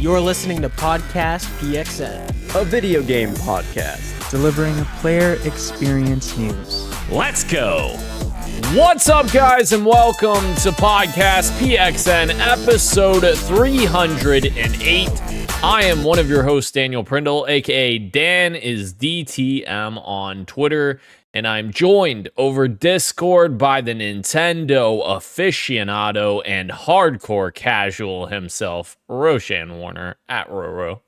You're listening to Podcast PXN, a video game podcast, delivering a player experience news. Let's go! What's up, guys, and welcome to Podcast PXN, episode 308. I am one of your hosts, Daniel Prindle, aka Dan is DTM on Twitter, and I'm joined over Discord by the Nintendo aficionado and hardcore casual himself, Roshan Warner, at Roro.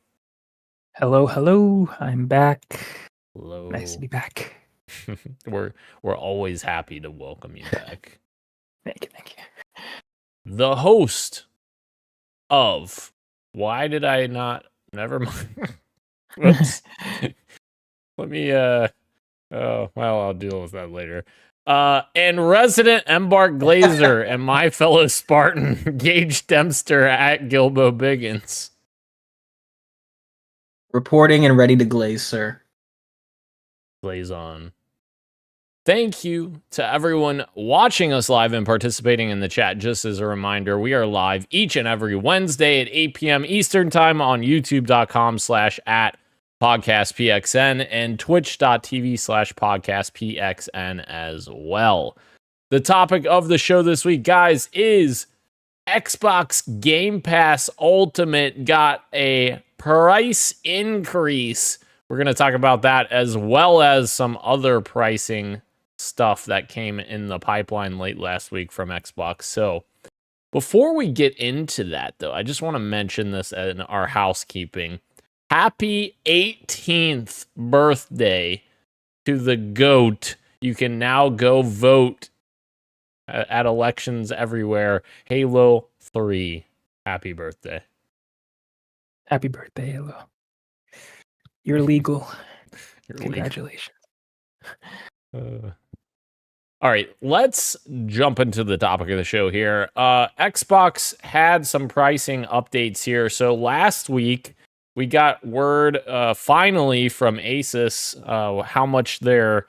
Hello, I'm back. Hello. Nice to be back. We're always happy to welcome you back. Thank you. The host of Why Did I Not? Never mind. Let me oh well, I'll deal with that later. And resident Embark Glazer and my fellow Spartan, Gage Dempster at Gilbo Biggins. reporting and ready to glaze, sir. Glaze on. Thank you to everyone watching us live and participating in the chat. Just as a reminder, we are live each and every Wednesday at 8 p.m. Eastern Time on youtube.com/@podcastpxn and twitch.tv/podcastpxn as well. The topic of the show this week, guys, is Xbox Gamepass Ultimate got a price increase. We're going to talk about that as well as some other pricing stuff that came in the pipeline late last week from Xbox. So before we get into that, though, I just want to mention this in our housekeeping. Happy 18th birthday to the GOAT. You can now go vote at elections everywhere. Halo 3. Happy birthday. Happy birthday, Halo. You're legal. Congratulations. All right, let's jump into the topic of the show here. Xbox had some pricing updates here. So last week, we got word finally from Asus how much their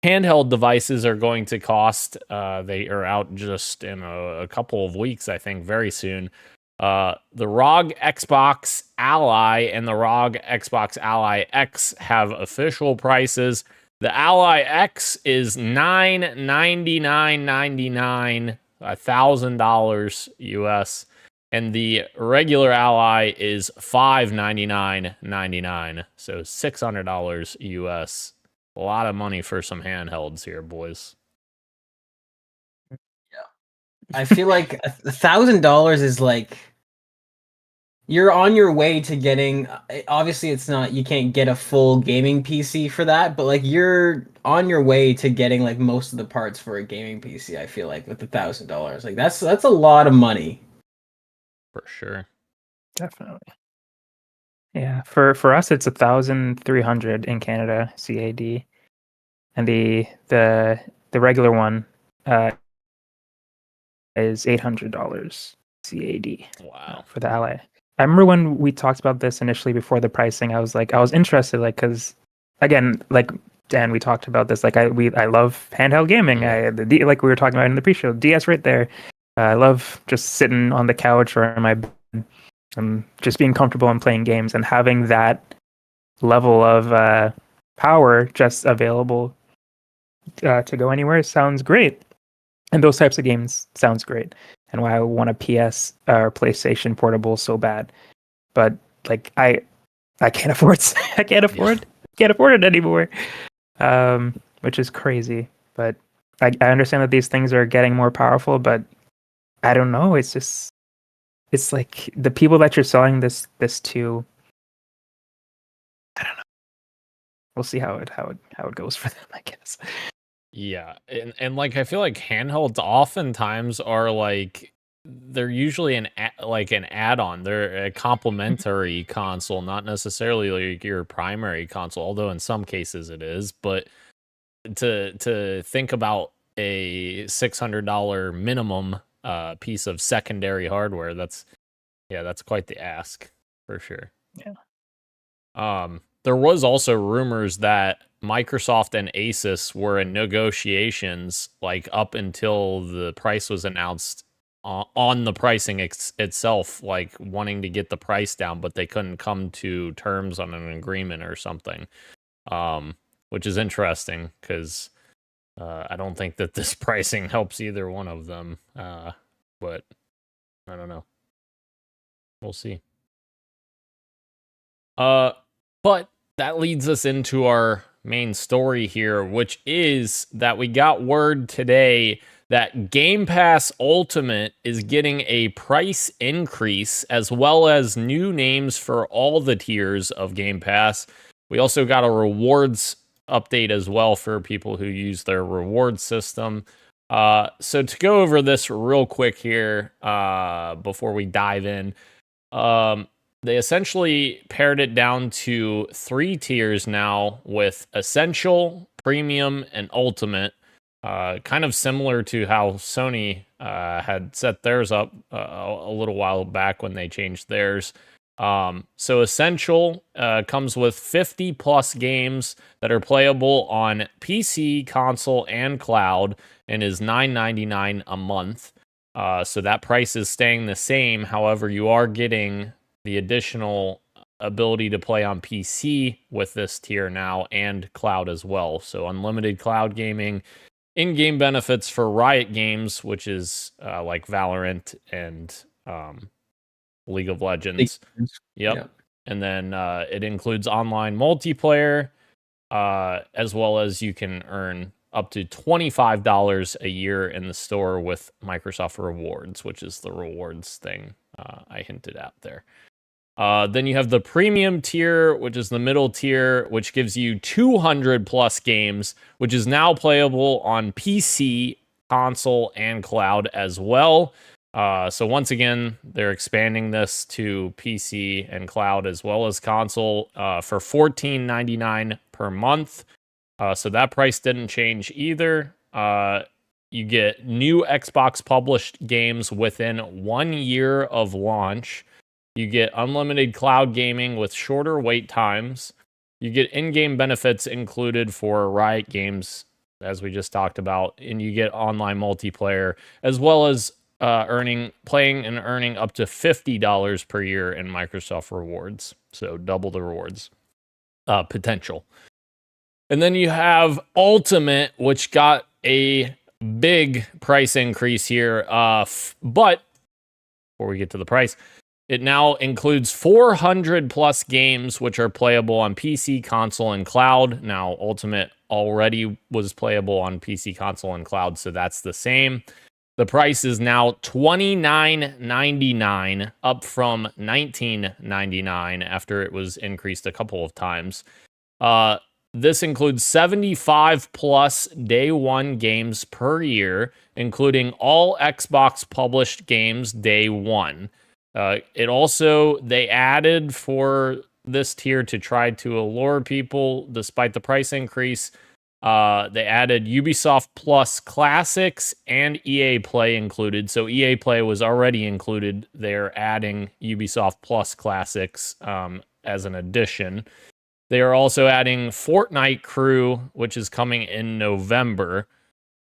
handheld devices are going to cost. They are out just in a couple of weeks, I think, very soon. The ROG Xbox Ally and the ROG Xbox Ally X have official prices. The Ally X is $999.99, $1,000 US, and the regular Ally is $599.99, so $600 US. A lot of money for some handhelds here, boys. I feel like $1,000 is like you're on your way to getting. Obviously, it's not. You can't get a full gaming PC for that, but like you're on your way to getting like most of the parts for a gaming PC. I feel like with $1,000, like that's a lot of money. For sure, Definitely. Yeah, for us it's 1,300 in Canada CAD, and the regular one is $800 CAD. Wow. For the Ally. I remember when we talked about this initially before the pricing, I was interested, like, because again, like Dan, we talked about this, like I love handheld gaming. Like we were talking about in the pre-show, DS right there. I love just sitting on the couch or in my bed and just being comfortable and playing games, and having that level of power just available to go anywhere sounds great. And those types of games sounds great. And why I want a PS or PlayStation Portable so bad, but like I can't afford can't afford it anymore, which is crazy. But I understand that these things are getting more powerful, but I don't know. It's like the people that you're selling this to. I don't know. We'll see how it goes for them, I guess. Yeah, and like I feel like handhelds oftentimes are like they're usually an add-on. They're a complementary console, not necessarily like your primary console, although in some cases it is. But to think about a $600 minimum piece of secondary hardware, that's quite the ask for sure. Yeah. There was also rumors that Microsoft and Asus were in negotiations like up until the price was announced on the pricing itself, like wanting to get the price down, but they couldn't come to terms on an agreement or something, which is interesting because I don't think that this pricing helps either one of them, but I don't know. We'll see. But that leads us into our main story here, which is that we got word today that Game Pass Ultimate is getting a price increase as well as new names for all the tiers of Game Pass. We also got a rewards update as well for people who use their reward system. So to go over this real quick here, before we dive in, they essentially pared it down to 3 tiers now with Essential, Premium, and Ultimate. Kind of similar to how Sony had set theirs up a little while back when they changed theirs. So Essential comes with 50 plus games that are playable on PC, console, and cloud, and is $9.99 a month. So that price is staying the same. However, you are getting the additional ability to play on PC with this tier now, and cloud as well. So unlimited cloud gaming, in-game benefits for Riot Games, which is like Valorant and League of Legends. Yep. And then it includes online multiplayer, as well as you can earn up to $25 a year in the store with Microsoft Rewards, which is the rewards thing I hinted at there. Then you have the premium tier, which is the middle tier, which gives you 200 plus games, which is now playable on PC, console, and cloud as well. So once again, they're expanding this to PC and cloud as well as console for $14.99 per month. So that price didn't change either. You get new Xbox published games within 1 year of launch. You get unlimited cloud gaming with shorter wait times. You get in-game benefits included for Riot Games, as we just talked about, and you get online multiplayer, as well as playing and earning up to $50 per year in Microsoft rewards. So double the rewards potential. And then you have Ultimate, which got a big price increase here. But before we get to the price, it now includes 400 plus games which are playable on PC, console, and cloud. Now, Ultimate already was playable on PC, console, and cloud, so that's the same. The price is now $29.99, up from $19.99 after it was increased a couple of times. This includes 75 plus day one games per year, including all Xbox published games day one. They added for this tier to try to allure people despite the price increase. They added Ubisoft Plus Classics and EA Play included. So EA Play was already included. They're adding Ubisoft Plus Classics as an addition. They are also adding Fortnite Crew, which is coming in November.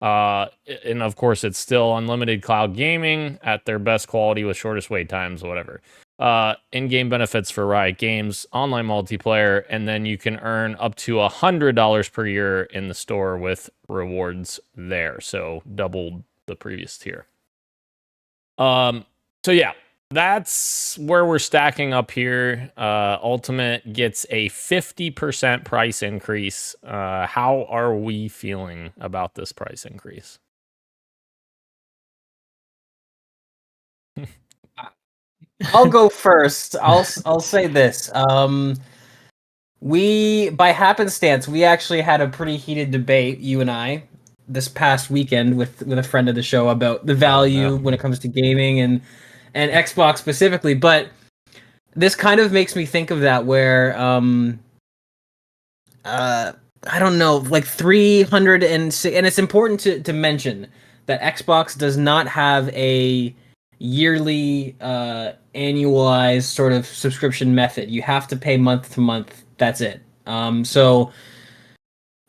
And of course, it's still unlimited cloud gaming at their best quality with shortest wait times, whatever. In-game benefits for Riot Games, online multiplayer, and then you can earn up to $100 per year in the store with rewards there. So doubled the previous tier. So yeah, that's where we're stacking up here. Ultimate gets a 50% price increase. How are we feeling about this price increase? I'll go first. I'll say this. We, by happenstance, we actually had a pretty heated debate, you and I, this past weekend with a friend of the show about the value when it comes to gaming and Xbox specifically. But this kind of makes me think of that where I don't know, like 306, and it's important to mention that Xbox does not have a yearly annualized sort of subscription method. You have to pay month to month. That's it. So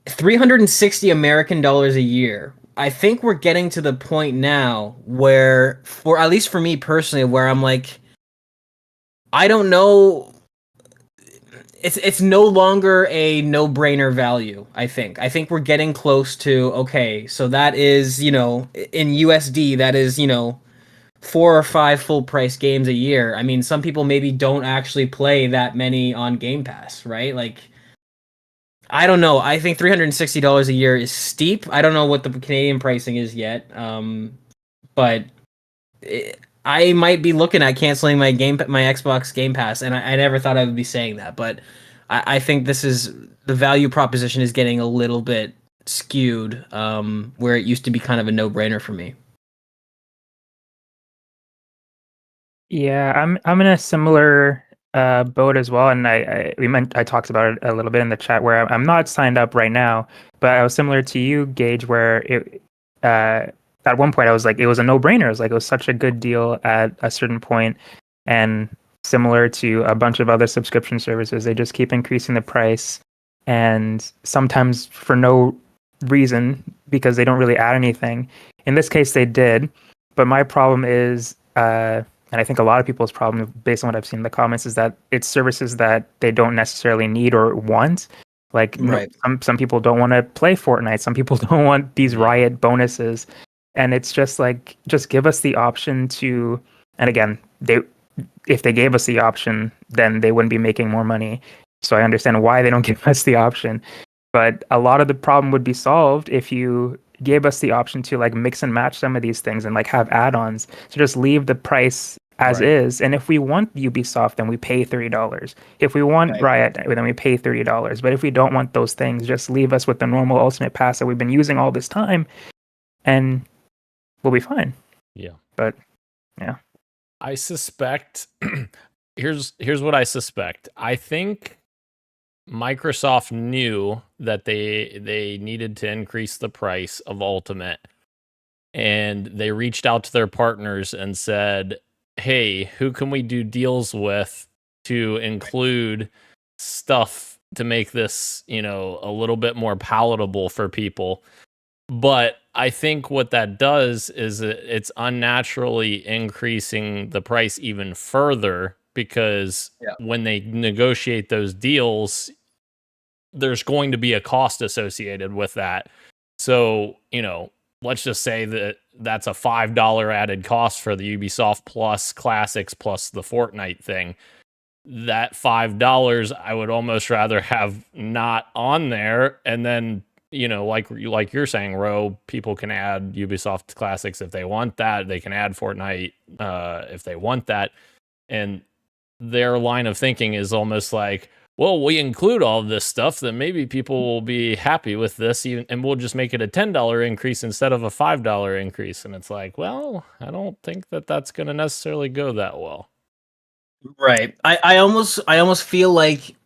$360 American dollars a year I think we're getting to the point now where, for at least for me personally, where I'm like, I don't know. It's no longer a no-brainer value, I think. I think we're getting close to, okay, so that is, in USD, that is, 4 or 5 full price games a year. I mean, some people maybe don't actually play that many on Game Pass, right? Like, I don't know. I think $360 a year is steep. I don't know what the Canadian pricing is yet. But I might be looking at canceling my Xbox Game Pass, and I never thought I would be saying that, but I think the value proposition is getting a little bit skewed, where it used to be kind of a no-brainer for me. Yeah, I'm in a similar boat as well, and I talked about it a little bit in the chat where I'm not signed up right now, but I was similar to you, Gage, where at one point I was like, it was a no-brainer. It was like, it was such a good deal at a certain point, and similar to a bunch of other subscription services, they just keep increasing the price, and sometimes for no reason because they don't really add anything. In this case, they did, but my problem is, and I think a lot of people's problem, based on what I've seen in the comments, is that it's services that they don't necessarily need or want. Like, Right. Some people don't want to play Fortnite. Some people don't want these Riot bonuses. And it's just like, just give us the option to, and again, if they gave us the option, then they wouldn't be making more money. So I understand why they don't give us the option. But a lot of the problem would be solved if you gave us the option to like mix and match some of these things and like have add-ons. So just leave the price as is. And if we want Ubisoft, then we pay $30. If we want Riot, then we pay $30. But if we don't want those things, just leave us with the normal Ultimate Pass that we've been using all this time, and we'll be fine. Yeah. But yeah. I suspect here's what I suspect. I think Microsoft knew that they needed to increase the price of Ultimate, and they reached out to their partners and said, hey, who can we do deals with to include stuff to make this, a little bit more palatable for people? But I think what that does is it's unnaturally increasing the price even further, because when they negotiate those deals, there's going to be a cost associated with that. So, let's just say that that's a $5 added cost for the Ubisoft Plus Classics plus the Fortnite thing. That $5 I would almost rather have not on there, and then like you're saying, Ro, people can add Ubisoft Classics if they want that. They can add Fortnite if they want that. And their line of thinking is almost like, well, we include all of this stuff, then maybe people will be happy with this, and we'll just make it a $10 increase instead of a $5 increase. And it's like, well, I don't think that that's going to necessarily go that well. Right. I almost feel like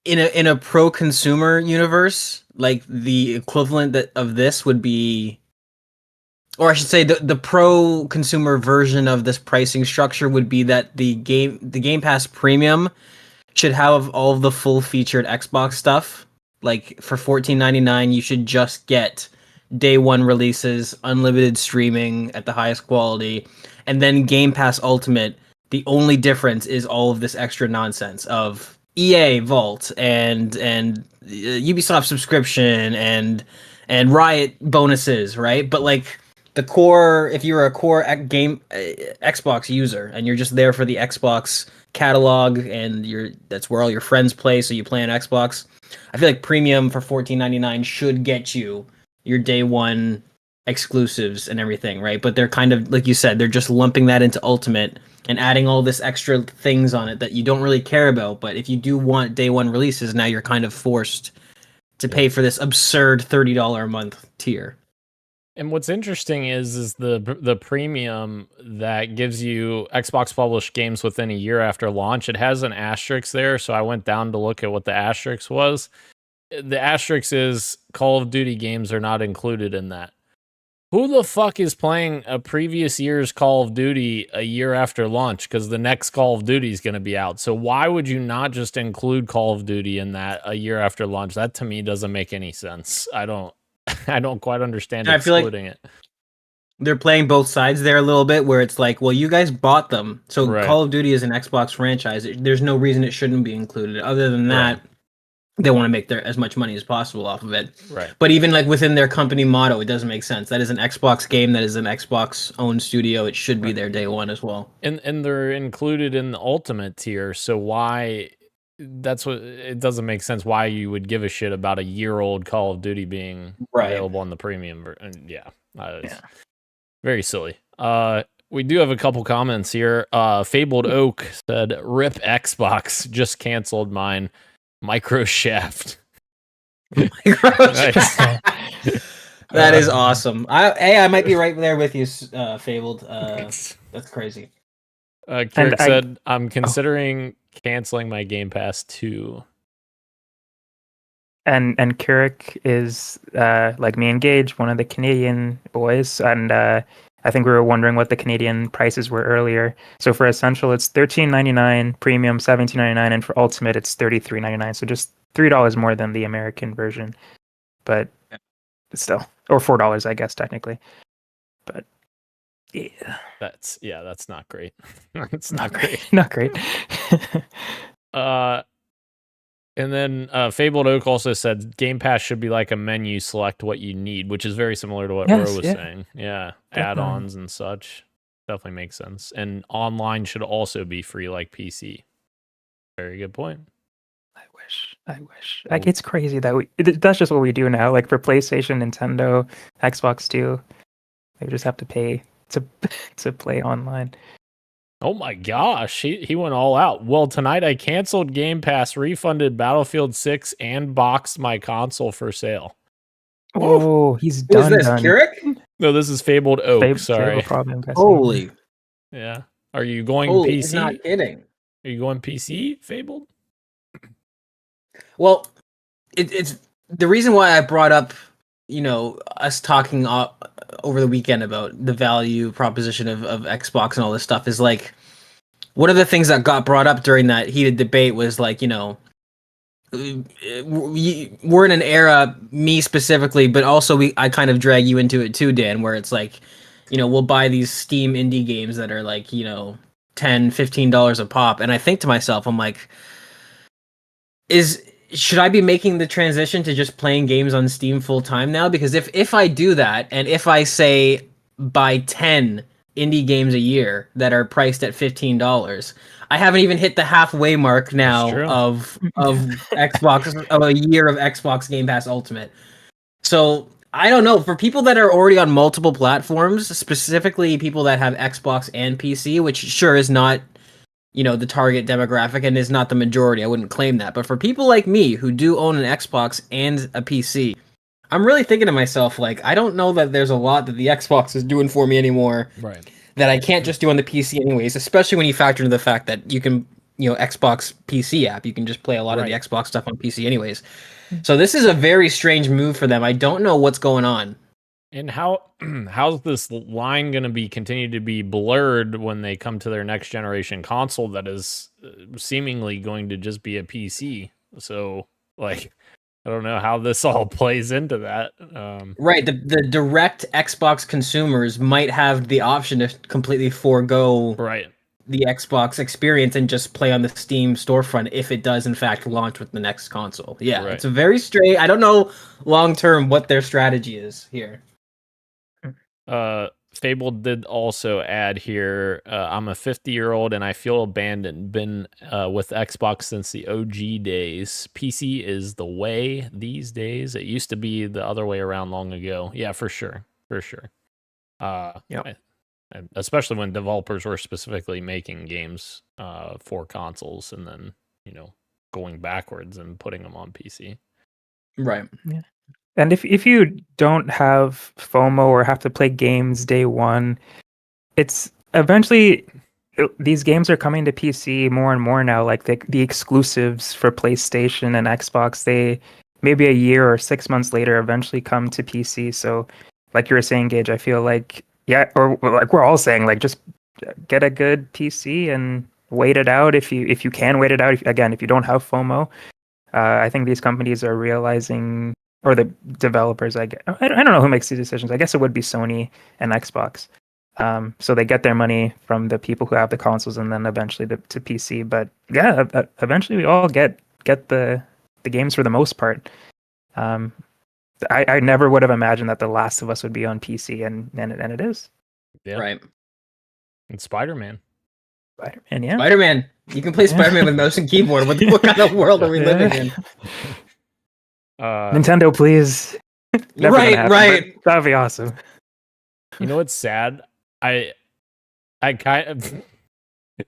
in a pro consumer universe, like the equivalent of this would be, or I should say the pro consumer version of this pricing structure would be that the Game Pass Premium should have all of the full featured Xbox stuff. Like for $14.99, you should just get day one releases, unlimited streaming at the highest quality, and then Game Pass Ultimate. The only difference is all of this extra nonsense of EA Vault and Ubisoft subscription and Riot bonuses, right? But like the core, if you're a core Xbox user and you're just there for the Xbox catalog and that's where all your friends play, so you play on Xbox, I feel like Premium for $14.99 should get you your day one exclusives and everything, right? But they're kind of, like you said, they're just lumping that into Ultimate and adding all this extra things on it that you don't really care about. But if you do want day one releases, now you're kind of forced to pay for this absurd $30 a month tier. And what's interesting is the premium that gives you Xbox published games within a year after launch. It has an asterisk there, so I went down to look at what the asterisk was. The asterisk is Call of Duty games are not included in that. Who the fuck is playing a previous year's Call of Duty a year after launch? Because the next Call of Duty is going to be out. So why would you not just include Call of Duty in that a year after launch? That to me doesn't make any sense. I don't I don't quite understand I feel like excluding it. they're playing both sides there a little bit, where it's like, well, you guys bought them, so Right. Call of Duty is an Xbox franchise. There's no reason it shouldn't be included. Other than Right. that, they want to make as much money as possible off of it. Right. But even like within their company motto, it doesn't make sense. That is an Xbox game. That is an Xbox owned studio. It should be there day one as well. And they're included in the Ultimate tier, so why? That's what it doesn't make sense. Why you would give a shit about a year-old Call of Duty being available on the premium? It's very silly. We do have a couple comments here. Fabled Oak said, "Rip Xbox, just canceled mine." Microshaft. Nice. That is awesome. I might be right there with you, Fabled. That's crazy. Kirk said, "I'm considering canceling my Game Pass too." And Kirik is like me and Gage, one of the Canadian boys, and I think we were wondering what the Canadian prices were earlier. So for Essential, it's $13.99, Premium $17.99, and for Ultimate, it's $33.99. So just $3 more than the American version, but still, or $4, I guess technically. But yeah, that's not great. That's not great. Not great. And then Fabled Oak also said Game Pass should be like a menu, select what you need, which is very similar to what Ro was saying. Yeah, add-ons and such. Definitely makes sense. And online should also be free like PC. Very good point. I wish. Like, it's crazy that that's just what we do now. Like for PlayStation, Nintendo, Xbox too, they just have to pay to play online. Oh my gosh, he went all out. Well, tonight I canceled Game Pass, refunded Battlefield 6, and boxed my console for sale. Oh, he's Who done. is this, Kirik? No, this is Fabled Oak. Sorry. Holy. Yeah. Are you going Holy, PC? he's not kidding. Are you going PC, Fabled? Well, it's the reason why I brought up, us talking over the weekend about the value proposition of Xbox and all this stuff is like, one of the things that got brought up during that heated debate was like, we're in an era, me specifically, but also I kind of drag you into it too, Dan, where it's like, we'll buy these Steam indie games that are like, $10, $15 a pop. And I think to myself, I'm like, should I be making the transition to just playing games on Steam full time now? Because if I do that, and if I say buy 10 indie games a year that are priced at $15, I haven't even hit the halfway mark now of Xbox, of a year of Xbox Game Pass Ultimate. So I don't know, for people that are already on multiple platforms, specifically people that have Xbox and PC, which sure is not the target demographic and is not the majority. I wouldn't claim that. But for people like me who do own an Xbox and a PC, I'm really thinking to myself, like, I don't know that there's a lot that the Xbox is doing for me anymore. Right. That I can't just do on the PC anyways, especially when you factor into the fact that you can, Xbox PC app, you can just play a lot of the Xbox stuff on PC anyways. So this is a very strange move for them. I don't know what's going on. And how's this line going to be continued to be blurred when they come to their next generation console that is seemingly going to just be a PC? So, like, I don't know how this all plays into that. Right, the direct Xbox consumers might have the option to completely forego the Xbox experience and just play on the Steam storefront if it does in fact launch with the next console. Yeah, It's a very strange. I don't know long term what their strategy is here. Fable did also add here, I'm a 50-year-old and I feel abandoned. Been with Xbox since the OG days. PC is the way these days. It used to be the other way around long ago. Yeah, for sure. Especially when developers were specifically making games for consoles and then, going backwards and putting them on PC. Right. Yeah. And if you don't have FOMO or have to play games day one, it's eventually these games are coming to PC more and more now. Like the exclusives for PlayStation and Xbox, they maybe a year or 6 months later eventually come to PC. So, like you were saying, Gage, I feel like or like we're all saying, like just get a good PC and wait it out if you can wait it out. If you don't have FOMO, I think these companies are realizing or the developers, I don't know who makes these decisions. I guess it would be Sony and Xbox. So they get their money from the people who have the consoles, and then eventually to PC. But yeah, eventually we all get the games for the most part. I never would have imagined that The Last of Us would be on PC, and it is. Yeah. Right. And Spider-Man. Spider-Man, yeah. Spider-Man. You can play Spider-Man with mouse and keyboard. What kind of world are we living in? Nintendo, please. Never gonna happen, Right. but that'd be awesome. You know what's sad? I kind of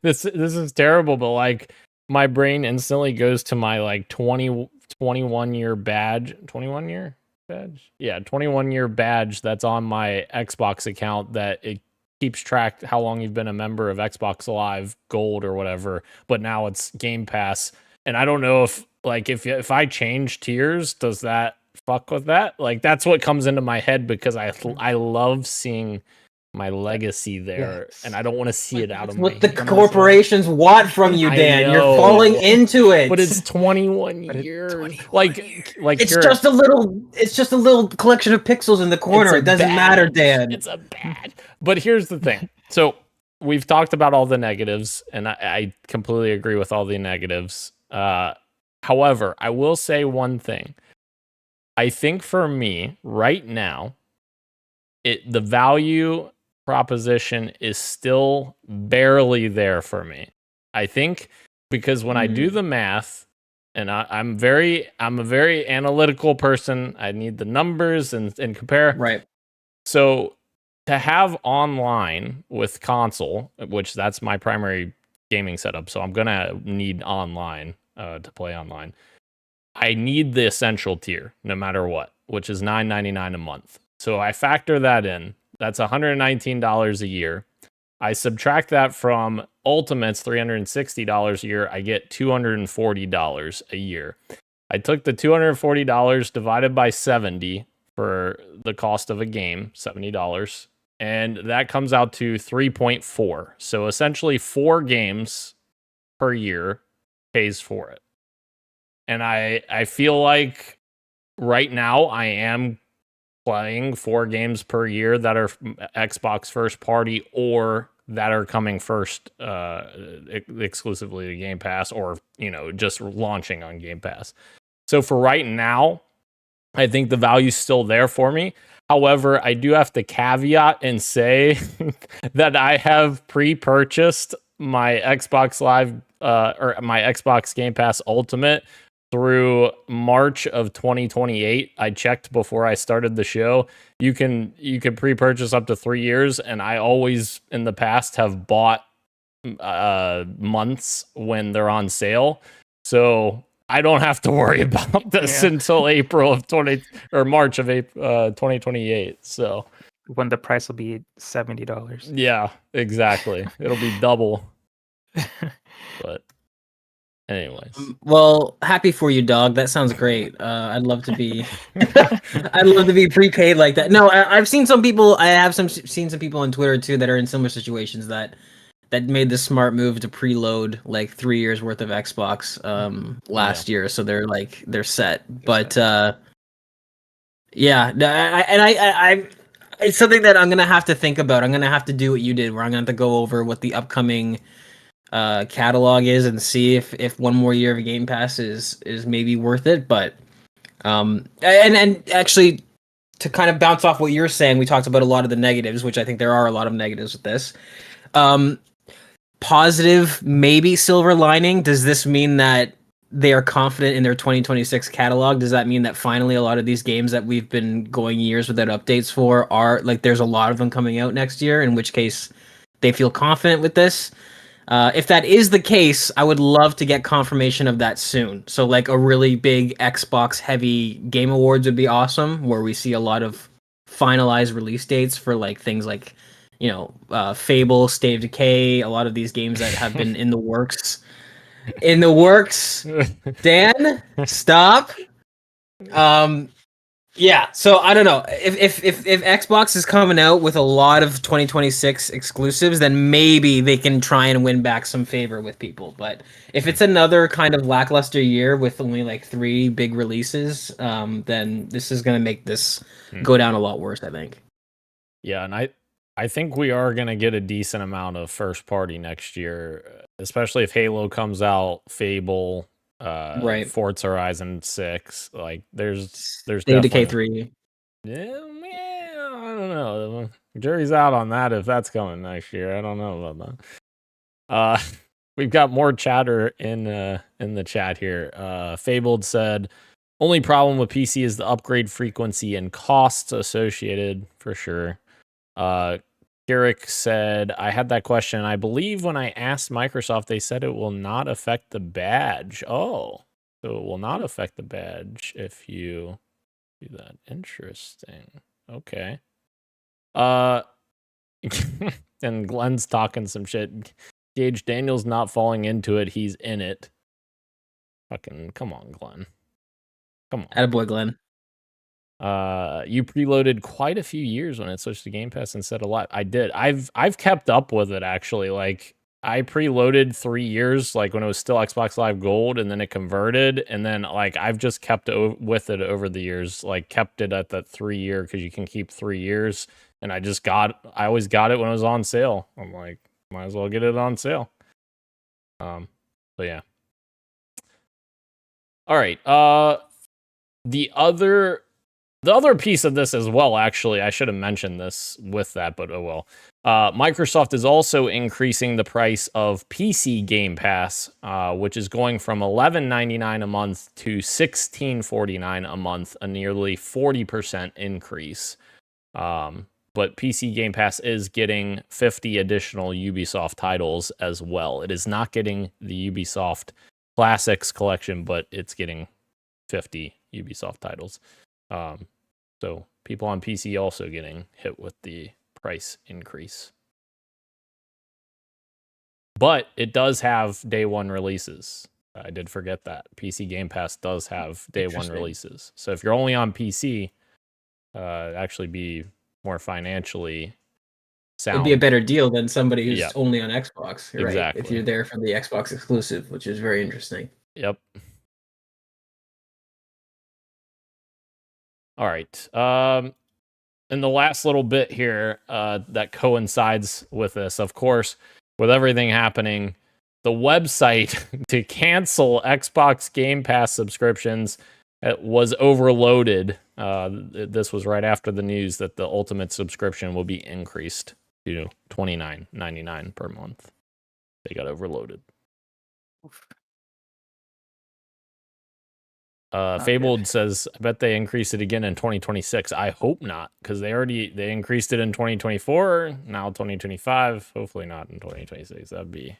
this is terrible, but like my brain instantly goes to my like 21 year badge. 21 year badge? Yeah, 21 year badge that's on my Xbox account that it keeps track how long you've been a member of Xbox Live Gold or whatever, but now it's Game Pass. And I don't know if I change tiers, does that fuck with that? Like that's what comes into my head because I love seeing my legacy there, Yes. and I don't want to see it out of What my the corporations want from you, I Dan. You're know. falling into it. But it's 21 But it's years. 21 like it's you're- just a little collection of pixels in the corner. it's It a doesn't matter, badge. Dan. It's a badge. But here's the thing. So we've talked about all the negatives, and I completely agree with all the negatives. However, I will say one thing. I think for me right now, the value proposition is still barely there for me. I think because when I do the math, and I'm a very analytical person, I need the numbers and compare. Right. So to have online with console, which that's my primary gaming setup, so I'm gonna need online to play online. I need the essential tier no matter what, which is $9.99 a month. So I factor that in. That's $119 a year. I subtract that from Ultimate's $360 a year. I get $240 a year. I took the $240 divided by 70 for the cost of a game, $70, and that comes out to 3.4. So essentially 4 games per year pays for it. And I feel like right now I am playing 4 games per year that are Xbox first party or that are coming first exclusively to Game Pass, or just launching on Game Pass. So for right now, I think the value's still there for me. However, I do have to caveat and say that I have pre-purchased my Xbox Live or my Xbox Game Pass Ultimate through March of 2028. I checked before I started the show. You can pre-purchase up to 3 years, and I always in the past have bought months when they're on sale. So I don't have to worry about this until April of March of 2028. So When the price will be $70. yeah, exactly. It'll be double. But anyways, Well, happy for you, dog. That sounds great. I'd love to be, I'd love to be prepaid like that. No, I've seen some people. I have seen some people on Twitter too that are in similar situations that made the smart move to preload like 3 years worth of Xbox last year, so they're set. But yeah, I it's something that I'm gonna have to think about. I'm gonna have to do what you did, where I'm gonna have to go over what the upcoming catalog is and see if one more year of Game Pass is maybe worth it. But and actually, to kind of bounce off what you're saying, we talked about a lot of the negatives, which I think there are a lot of negatives with this. Positive, maybe silver lining. Does this mean that they are confident in their 2026 catalog? Does that mean that finally a lot of these games that we've been going years without updates for are like, there's a lot of them coming out next year, in which case they feel confident with this? If that is the case, I would love to get confirmation of that soon. So like a really big Xbox heavy Game Awards would be awesome, where we see a lot of finalized release dates for like things like, Fable, State of Decay, a lot of these games that have been in the works. Dan, stop. Yeah, so I don't know if Xbox is coming out with a lot of 2026 exclusives, then maybe they can try and win back some favor with people. But if it's another kind of lackluster year with only like 3 big releases, then this is gonna make this go down a lot worse, I think. Yeah, and I think we are gonna get a decent amount of first party next year, especially if Halo comes out, Fable, Right. Forza Horizon 6. Like there's State of Decay definitely 3. Yeah, I don't know. Jury's out on that if that's coming next year. I don't know about that. We've got more chatter in the chat here. Fabled said, only problem with PC is the upgrade frequency and costs associated for sure. Garrick said, I had that question. I believe when I asked Microsoft, they said it will not affect the badge. Oh, so it will not affect the badge if you do that. Interesting. Okay. And Glenn's talking some shit. Gage Daniel's not falling into it. He's in it. Fucking come on, Glenn. Come on. Attaboy, Glenn. You preloaded quite a few years when it switched to Game Pass instead of Live. I did. I've kept up with it actually. Like I preloaded 3 years, like when it was still Xbox Live Gold, and then it converted, and then like I've just kept with it over the years. Like kept it at that 3 year because you can keep 3 years, and I always got it when it was on sale. I'm like, might as well get it on sale. But yeah. All right. The other piece of this as well, actually, I should have mentioned this with that, but oh well. Microsoft is also increasing the price of PC Game Pass, which is going from $11.99 a month to $16.49 a month, a nearly 40% increase. But PC Game Pass is getting 50 additional Ubisoft titles as well. It is not getting the Ubisoft Classics collection, but it's getting 50 Ubisoft titles. So people on PC also getting hit with the price increase. But it does have day one releases. I did forget that. PC Game Pass does have day one releases. So if you're only on PC, actually be more financially sound. It'd be a better deal than somebody who's Yeah. only on Xbox, right? Exactly. If you're there for the Xbox exclusive, which is very interesting. Yep. All right. And the last little bit here that coincides with this, of course, with everything happening, the website to cancel Xbox Game Pass subscriptions was overloaded. This was right after the news that the Ultimate subscription will be increased to $29.99 per month. They got overloaded. Fabled says, I bet they increase it again in 2026. I hope not, because they increased it in 2024, now 2025. Hopefully not in 2026. That'd be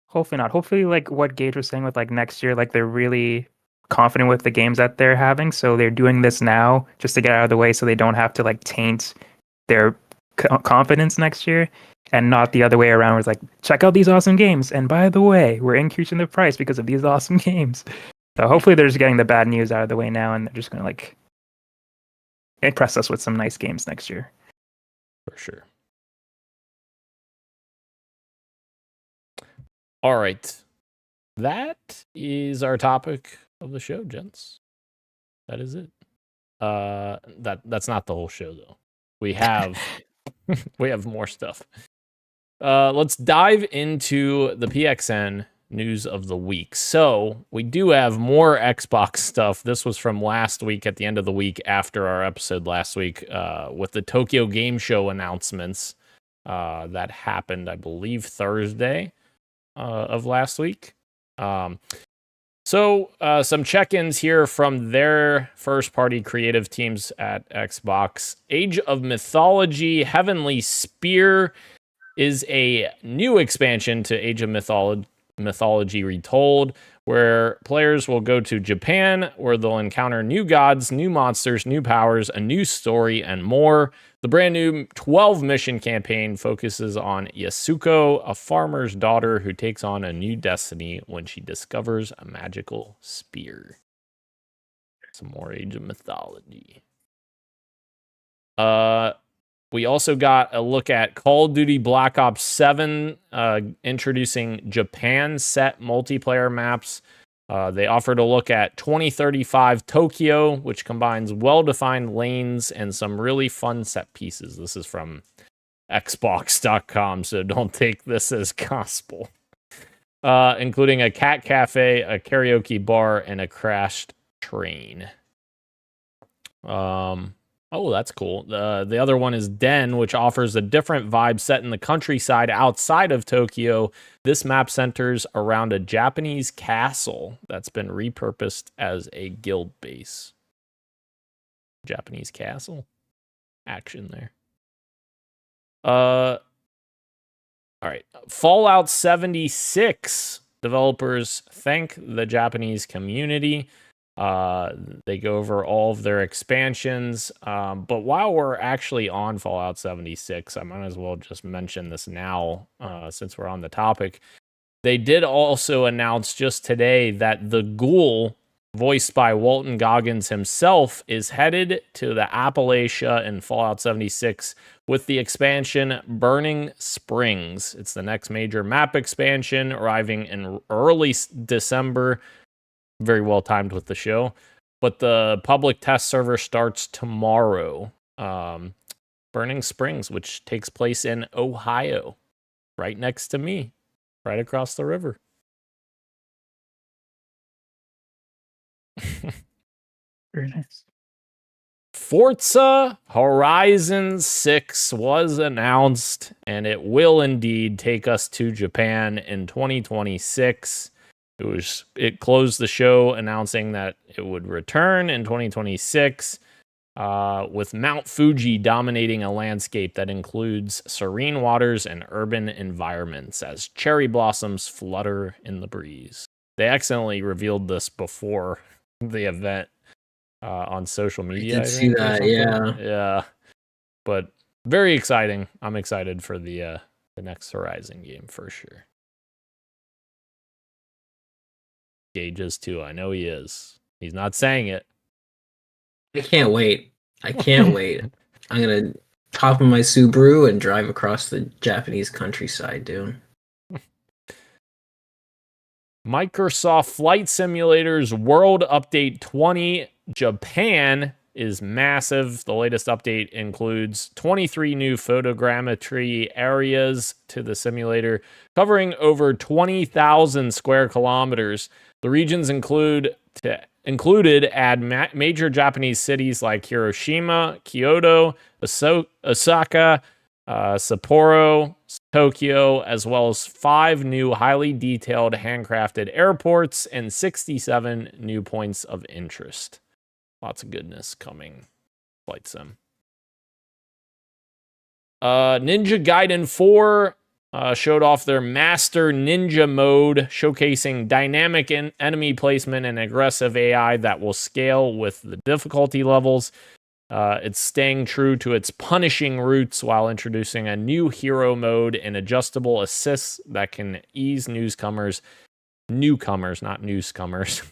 hopefully not. Hopefully, like what Gage was saying with like next year, like they're really confident with the games that they're having, so they're doing this now just to get out of the way, so they don't have to like taint their confidence next year. And not the other way around, where it's like, check out these awesome games, and by the way, we're increasing the price because of these awesome games. So hopefully they're just getting the bad news out of the way now, and they're just going to like impress us with some nice games next year. For sure. All right. That is our topic of the show, gents. That is it. That's not the whole show, though. We have we have more stuff. Let's dive into the PXN news of the week. So we do have more Xbox stuff. This was from last week, at the end of the week after our episode last week, with the Tokyo Game Show announcements that happened, I believe, Thursday of last week. So some check-ins here from their first-party creative teams at Xbox. Age of Mythology Heavenly Spear is a new expansion to Age of Mythology Retold, where players will go to Japan, where they'll encounter new gods, new monsters, new powers, a new story, and more. The brand new 12-mission campaign focuses on Yasuko, a farmer's daughter who takes on a new destiny when she discovers a magical spear. Some more Age of Mythology. We also got a look at Call of Duty Black Ops 7, introducing Japan set multiplayer maps. They offered a look at 2035 Tokyo, which combines well-defined lanes and some really fun set pieces. This is from Xbox.com, so don't take this as gospel. Including a cat cafe, a karaoke bar, and a crashed train. Oh, that's cool. The other one is Den, which offers a different vibe set in the countryside outside of Tokyo. This map centers around a Japanese castle that's been repurposed as a guild base. Japanese castle. Action there. All right. Fallout 76 developers thank the Japanese community. They go over all of their expansions. But while we're actually on Fallout 76, I might as well just mention this now, since we're on the topic. They did also announce just today that the Ghoul, voiced by Walton Goggins himself, is headed to the Appalachia in Fallout 76 with the expansion Burning Springs. It's the next major map expansion, arriving in early December. Very well timed with the show. But the public test server starts tomorrow. Burning Springs, which takes place in Ohio, right next to me, right across the river. Very nice. Forza Horizon 6 was announced, and it will indeed take us to Japan in 2026. It closed the show announcing that it would return in 2026, with Mount Fuji dominating a landscape that includes serene waters and urban environments as cherry blossoms flutter in the breeze. They accidentally revealed this before the event on social media. I did see that, yeah. Yeah. But very exciting. I'm excited for the next Horizon game for sure. Gauges too. I know he is. He's not saying it. I can't wait. I can't wait. I'm gonna hop in my Subaru and drive across the Japanese countryside, dude. Microsoft Flight Simulators World Update 20 Japan is massive. The latest update includes 23 new photogrammetry areas to the simulator, covering over 20,000 square kilometers. The regions included add major Japanese cities like Hiroshima, Kyoto, Osaka, Sapporo, Tokyo, as well as 5 new highly detailed handcrafted airports and 67 new points of interest. Lots of goodness coming. Flight Sim. Ninja Gaiden 4 showed off their Master Ninja mode, showcasing dynamic enemy placement and aggressive AI that will scale with the difficulty levels. It's staying true to its punishing roots while introducing a new hero mode and adjustable assists that can ease newcomers, not newscomers,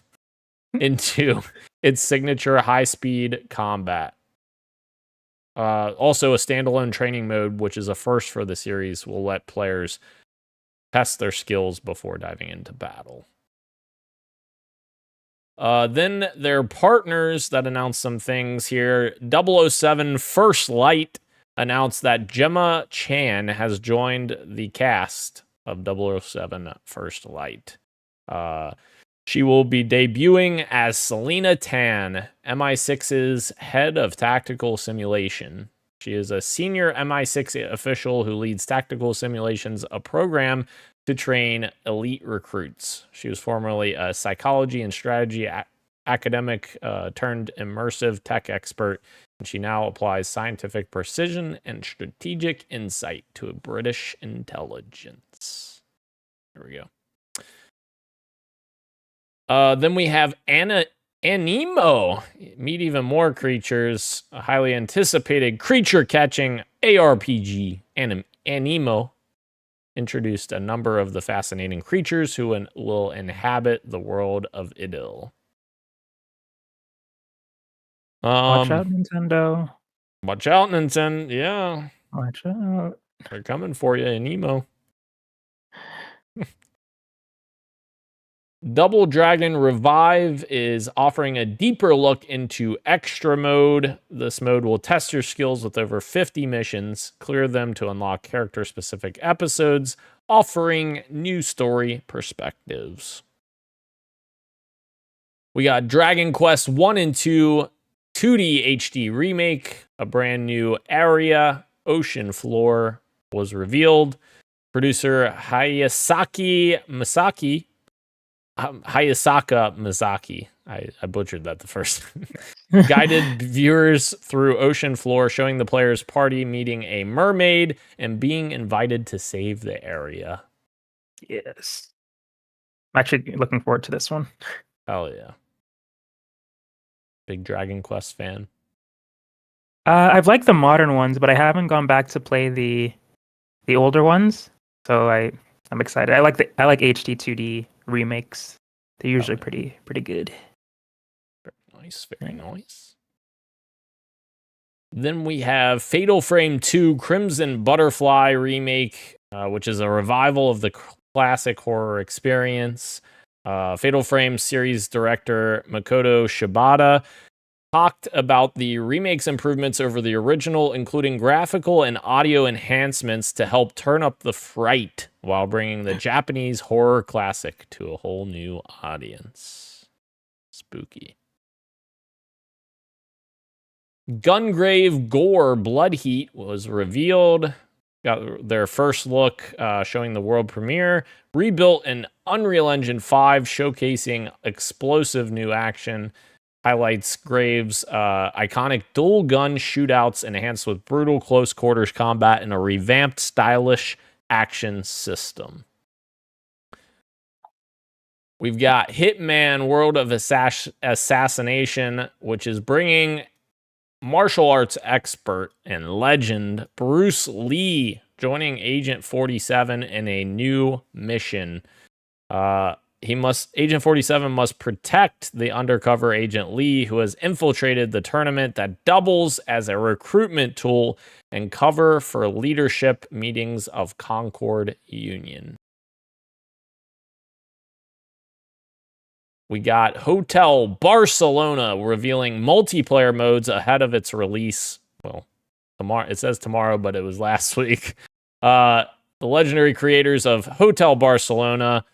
into its signature high-speed combat. Also, a standalone training mode, which is a first for the series, will let players test their skills before diving into battle. Then their partners that announced some things here. 007 First Light announced that Gemma Chan has joined the cast of 007 First Light. She will be debuting as Selena Tan, MI6's head of tactical simulation. She is a senior MI6 official who leads tactical simulations, a program to train elite recruits. She was formerly a psychology and strategy academic turned immersive tech expert, and she now applies scientific precision and strategic insight to British intelligence. There we go. Then we have Anemo. Meet even more creatures. A highly anticipated creature-catching ARPG. Anemo introduced a number of the fascinating creatures who will inhabit the world of Idil. Watch out, Nintendo. Watch out, Nintendo. Yeah, Watch out. they're coming for you in emo. Double Dragon Revive is offering a deeper look into Extra Mode. This mode will test your skills with over 50 missions, clear them to unlock character-specific episodes, offering new story perspectives. We got Dragon Quest 1 and 2 2D HD remake, a brand new area, ocean floor was revealed. Producer Hayasaka Mizaki. I butchered that the first. Guided viewers through ocean floor, showing the player's party meeting a mermaid and being invited to save the area. Yes. I'm actually looking forward to this one. Hell yeah. Big Dragon Quest fan. I've liked the modern ones, but I haven't gone back to play the older ones. So I'm excited. I like HD 2D remakes. They're usually pretty good. Very nice, very nice. Then we have Fatal Frame 2 Crimson Butterfly remake, which is a revival of the classic horror experience. Fatal Frame series director Makoto Shibata talked about the remake's improvements over the original, including graphical and audio enhancements to help turn up the fright while bringing the Japanese horror classic to a whole new audience. Spooky. Gungrave Gore Blood Heat was revealed. Got their first look showing the world premiere. Rebuilt in Unreal Engine 5, showcasing explosive new action. Highlights Graves' iconic dual gun shootouts enhanced with brutal close quarters combat and a revamped stylish action system. We've got Hitman World of Assassination, which is bringing martial arts expert and legend Bruce Lee joining Agent 47 in a new mission. Agent 47 must protect the undercover Agent Lee, who has infiltrated the tournament that doubles as a recruitment tool and cover for leadership meetings of Concord Union. We got Hotel Barcelona revealing multiplayer modes ahead of its release. Well, tomorrow. It says tomorrow, but it was last week. The legendary creators of Hotel Barcelona,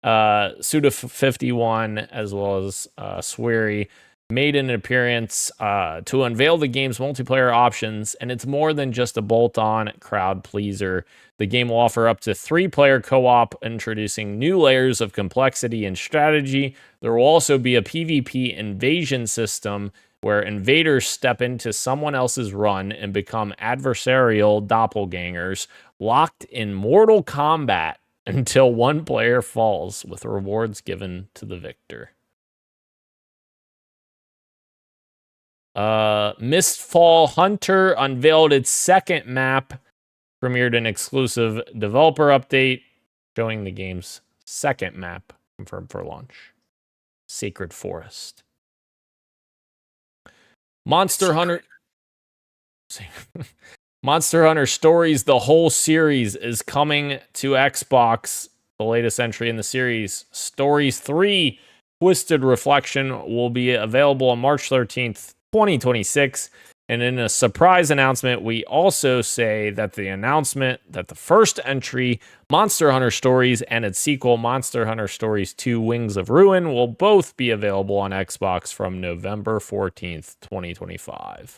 Suda51, as well as Swery, made an appearance to unveil the game's multiplayer options, and it's more than just a bolt-on crowd pleaser. The game will offer up to 3-player co-op, introducing new layers of complexity and strategy. There will also be a PvP invasion system where invaders step into someone else's run and become adversarial doppelgangers, locked in mortal combat until one player falls, with rewards given to the victor. Mistfall Hunter unveiled its second map, premiered an exclusive developer update showing the game's second map confirmed for launch. Sacred Forest. Monster Hunter Stories, the whole series, is coming to Xbox. The latest entry in the series, Stories 3 Twisted Reflection, will be available on March 13th, 2026. And in a surprise announcement, we also say that the first entry, Monster Hunter Stories, and its sequel, Monster Hunter Stories 2 Wings of Ruin, will both be available on Xbox from November 14th, 2025.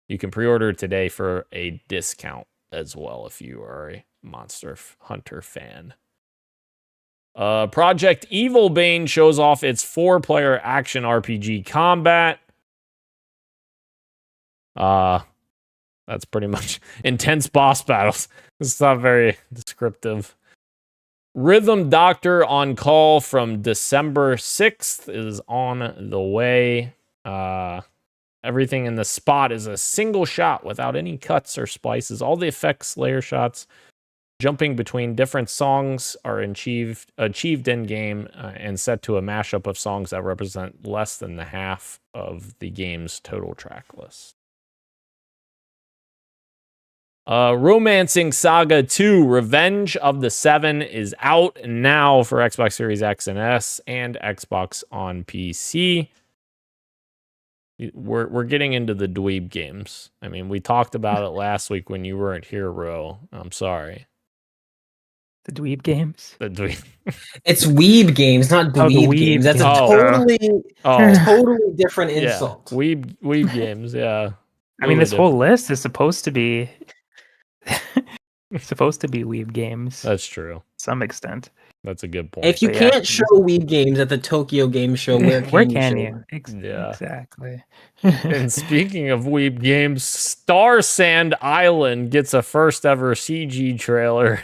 You can pre-order today for a discount as well if you are a Monster Hunter fan. Project Evil Bane shows off its 4-player action RPG combat. That's pretty much intense boss battles. It's not very descriptive. Rhythm Doctor on Call from December 6th is on the way. Everything in the spot is a single shot without any cuts or splices. All the effects, layer shots, Jumping between different songs are achieved in game and set to a mashup of songs that represent less than the half of the game's total track list. Romancing Saga 2 Revenge of the Seven is out now for Xbox Series X and S and Xbox on PC. We're getting into the dweeb games. I mean, we talked about it last week when you weren't here, Ro. I'm sorry. The dweeb games? The dweeb. It's weeb games, not dweeb games. That's a totally different insult. Yeah, weeb games, yeah. I mean, this whole list is supposed to be weeb games. That's true. To some extent. That's a good point. If you can't show weeb games at the Tokyo Game Show, where can you? Exactly. And speaking of weeb games, Star Sand Island gets a first ever CG trailer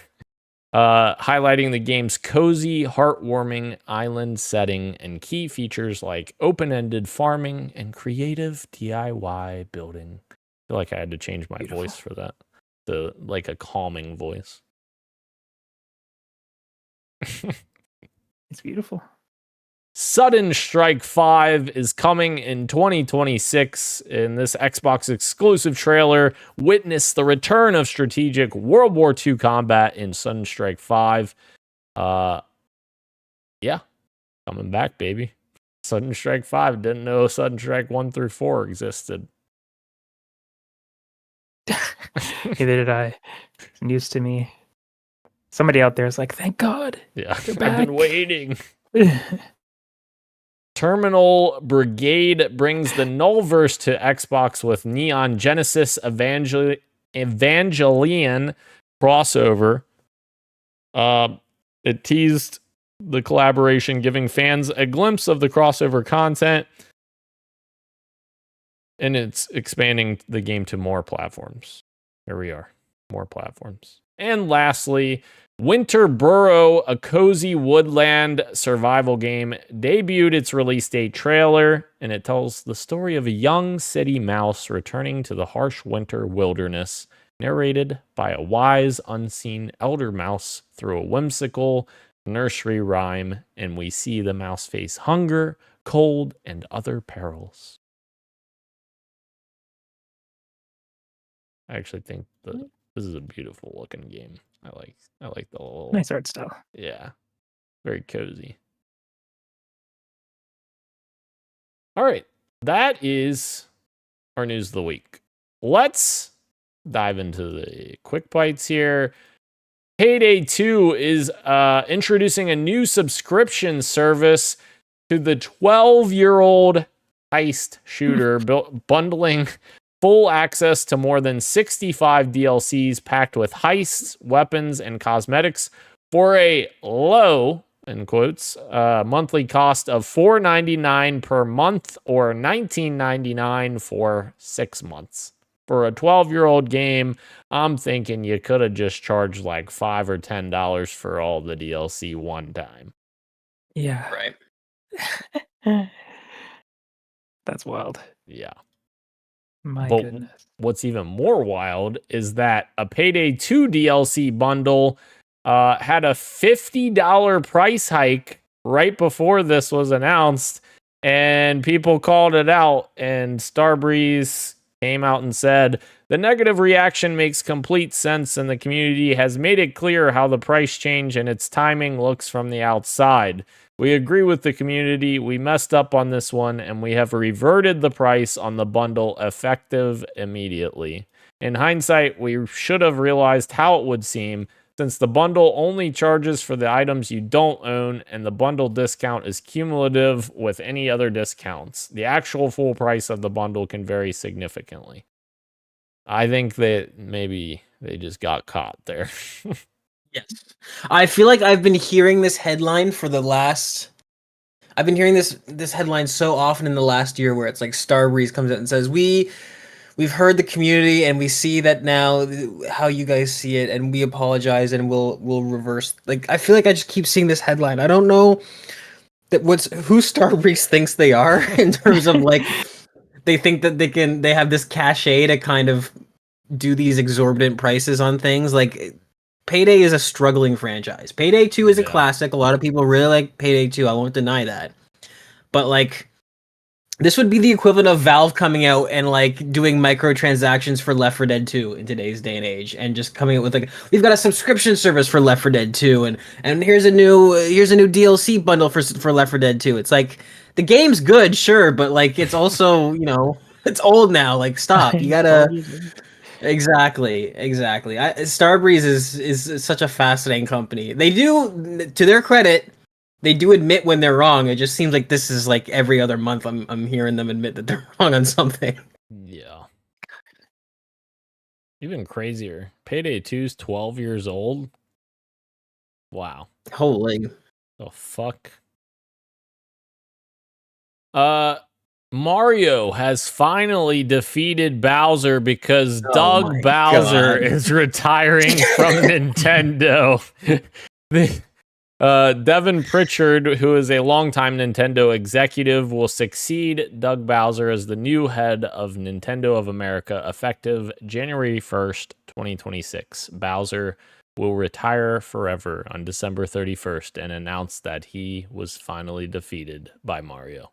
highlighting the game's cozy, heartwarming island setting and key features like open-ended farming and creative DIY building. I feel like I had to change my voice for that. Like a calming voice. It's beautiful. Sudden Strike 5 is coming in 2026. In this Xbox exclusive trailer, witness the return of strategic World War II combat in Sudden Strike 5. Yeah, coming back, baby. Sudden Strike 5. Didn't know Sudden Strike 1 through 4 existed. Neither did I. It's news to me. Somebody out there is like, thank God. Yeah, I've been waiting. Terminal Brigade brings the Nullverse to Xbox with Neon Genesis Evangelion crossover. It teased the collaboration, giving fans a glimpse of the crossover content. And it's expanding the game to more platforms. Here we are. More platforms. And lastly, Winter Burrow, a cozy woodland survival game, debuted its release date trailer, and it tells the story of a young city mouse returning to the harsh winter wilderness, narrated by a wise, unseen elder mouse through a whimsical nursery rhyme, and we see the mouse face hunger, cold, and other perils. I actually think this is a beautiful looking game. I like the little nice art style. Yeah. Very cozy. All right. That is our news of the week. Let's dive into the quick bites here. Payday 2 is introducing a new subscription service to the 12-year-old heist shooter, bundling full access to more than 65 DLCs packed with heists, weapons, and cosmetics for a low, in quotes, monthly cost of $4.99 per month or $19.99 for 6 months. For a 12-year-old game, I'm thinking you could have just charged like $5 or $10 for all the DLC one time. Yeah. Right. That's wild. Yeah. My goodness. What's even more wild is that a Payday 2 DLC bundle had a $50 price hike right before this was announced, and people called it out, and Starbreeze came out and said, the negative reaction makes complete sense, and the community has made it clear how the price change and its timing looks from the outside. We agree with the community. We messed up on this one, and we have reverted the price on the bundle effective immediately. In hindsight, we should have realized how it would seem, since the bundle only charges for the items you don't own, and the bundle discount is cumulative with any other discounts. The actual full price of the bundle can vary significantly. I think that maybe they just got caught there. Yes. I feel like I've been hearing this headline I've been hearing this headline so often in the last year, where it's like Starbreeze comes out and says, we've heard the community and we see that now how you guys see it, and we apologize and we'll reverse. Like, I feel like I just keep seeing this headline. I don't know who Starbreeze thinks they are in terms of like they think that they have this cachet to kind of do these exorbitant prices on things. Like, Payday is a struggling franchise. Payday 2 is a Yeah. classic. A lot of people really like Payday 2. I won't deny that. But like, this would be the equivalent of Valve coming out and like doing microtransactions for Left 4 Dead 2 in today's day and age, and just coming out with like, we've got a subscription service for Left 4 Dead 2, and here's a new DLC bundle for Left 4 Dead 2. It's like, the game's good, sure, but like, it's also, you know, it's old now. Like, stop. You gotta. Exactly. Starbreeze is such a fascinating company. They do, to their credit, they do admit when they're wrong. It just seems like this is like every other month I'm hearing them admit that they're wrong on something. Yeah. Even crazier. Payday 2's 12 years old. Wow. Holy. The fuck? Mario has finally defeated Bowser because Oh Doug my Bowser God. is retiring from Nintendo. Devin Pritchard, who is a longtime Nintendo executive, will succeed Doug Bowser as the new head of Nintendo of America effective January 1st, 2026. Bowser will retire forever on December 31st and announced that he was finally defeated by Mario.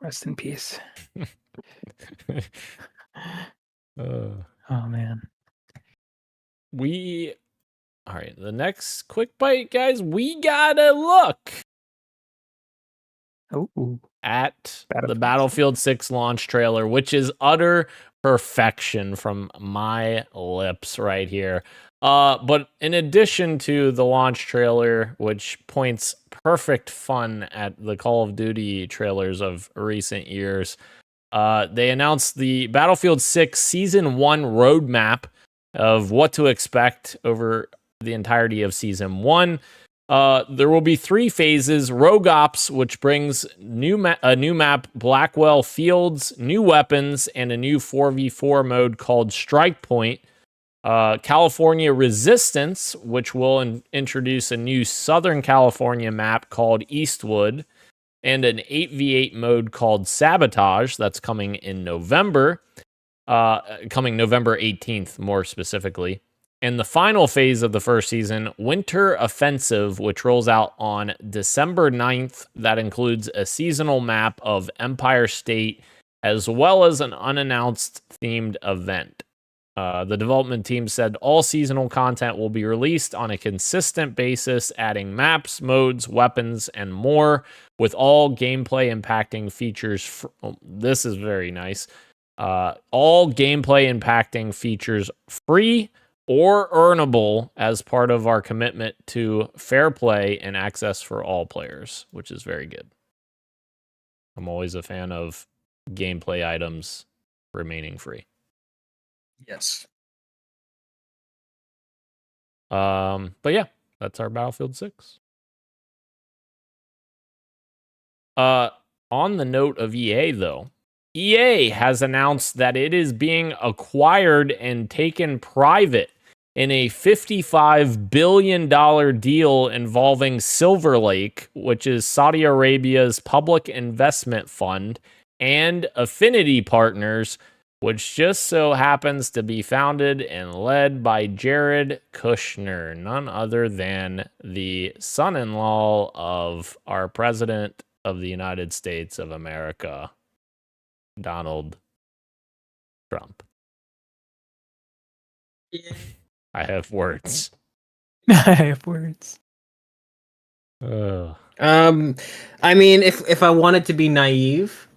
Rest in peace. Uh, Oh man. All right, the next quick bite, guys, we gotta look Oh. at the Battlefield Battlefield 6 launch trailer, which is utter perfection from my lips right here. But in addition to the launch trailer, which points perfect fun at the Call of Duty trailers of recent years, they announced the Battlefield 6 Season 1 roadmap of what to expect over the entirety of Season 1. There will be 3 phases: Rogue Ops, which brings a new map, Blackwell Fields, new weapons, and a new 4v4 mode called Strike Point. California Resistance, which will introduce a new Southern California map called Eastwood, and an 8v8 mode called Sabotage that's coming in November, coming November 18th, more specifically. And the final phase of the first season, Winter Offensive, which rolls out on December 9th, that includes a seasonal map of Empire State, as well as an unannounced themed event. The development team said all seasonal content will be released on a consistent basis, adding maps, modes, weapons, and more, with all gameplay impacting features. This is very nice. All gameplay impacting features free or earnable as part of our commitment to fair play and access for all players, which is very good. I'm always a fan of gameplay items remaining free. Yes. But yeah, that's our Battlefield 6. On the note of EA, though, EA has announced that it is being acquired and taken private in a $55 billion deal involving Silver Lake, which is Saudi Arabia's public investment fund, and Affinity Partners, which just so happens to be founded and led by Jared Kushner, none other than the son-in-law of our president of the United States of America, Donald Trump. Yeah. I have words. I have words. Ugh. I mean, if I wanted to be naive,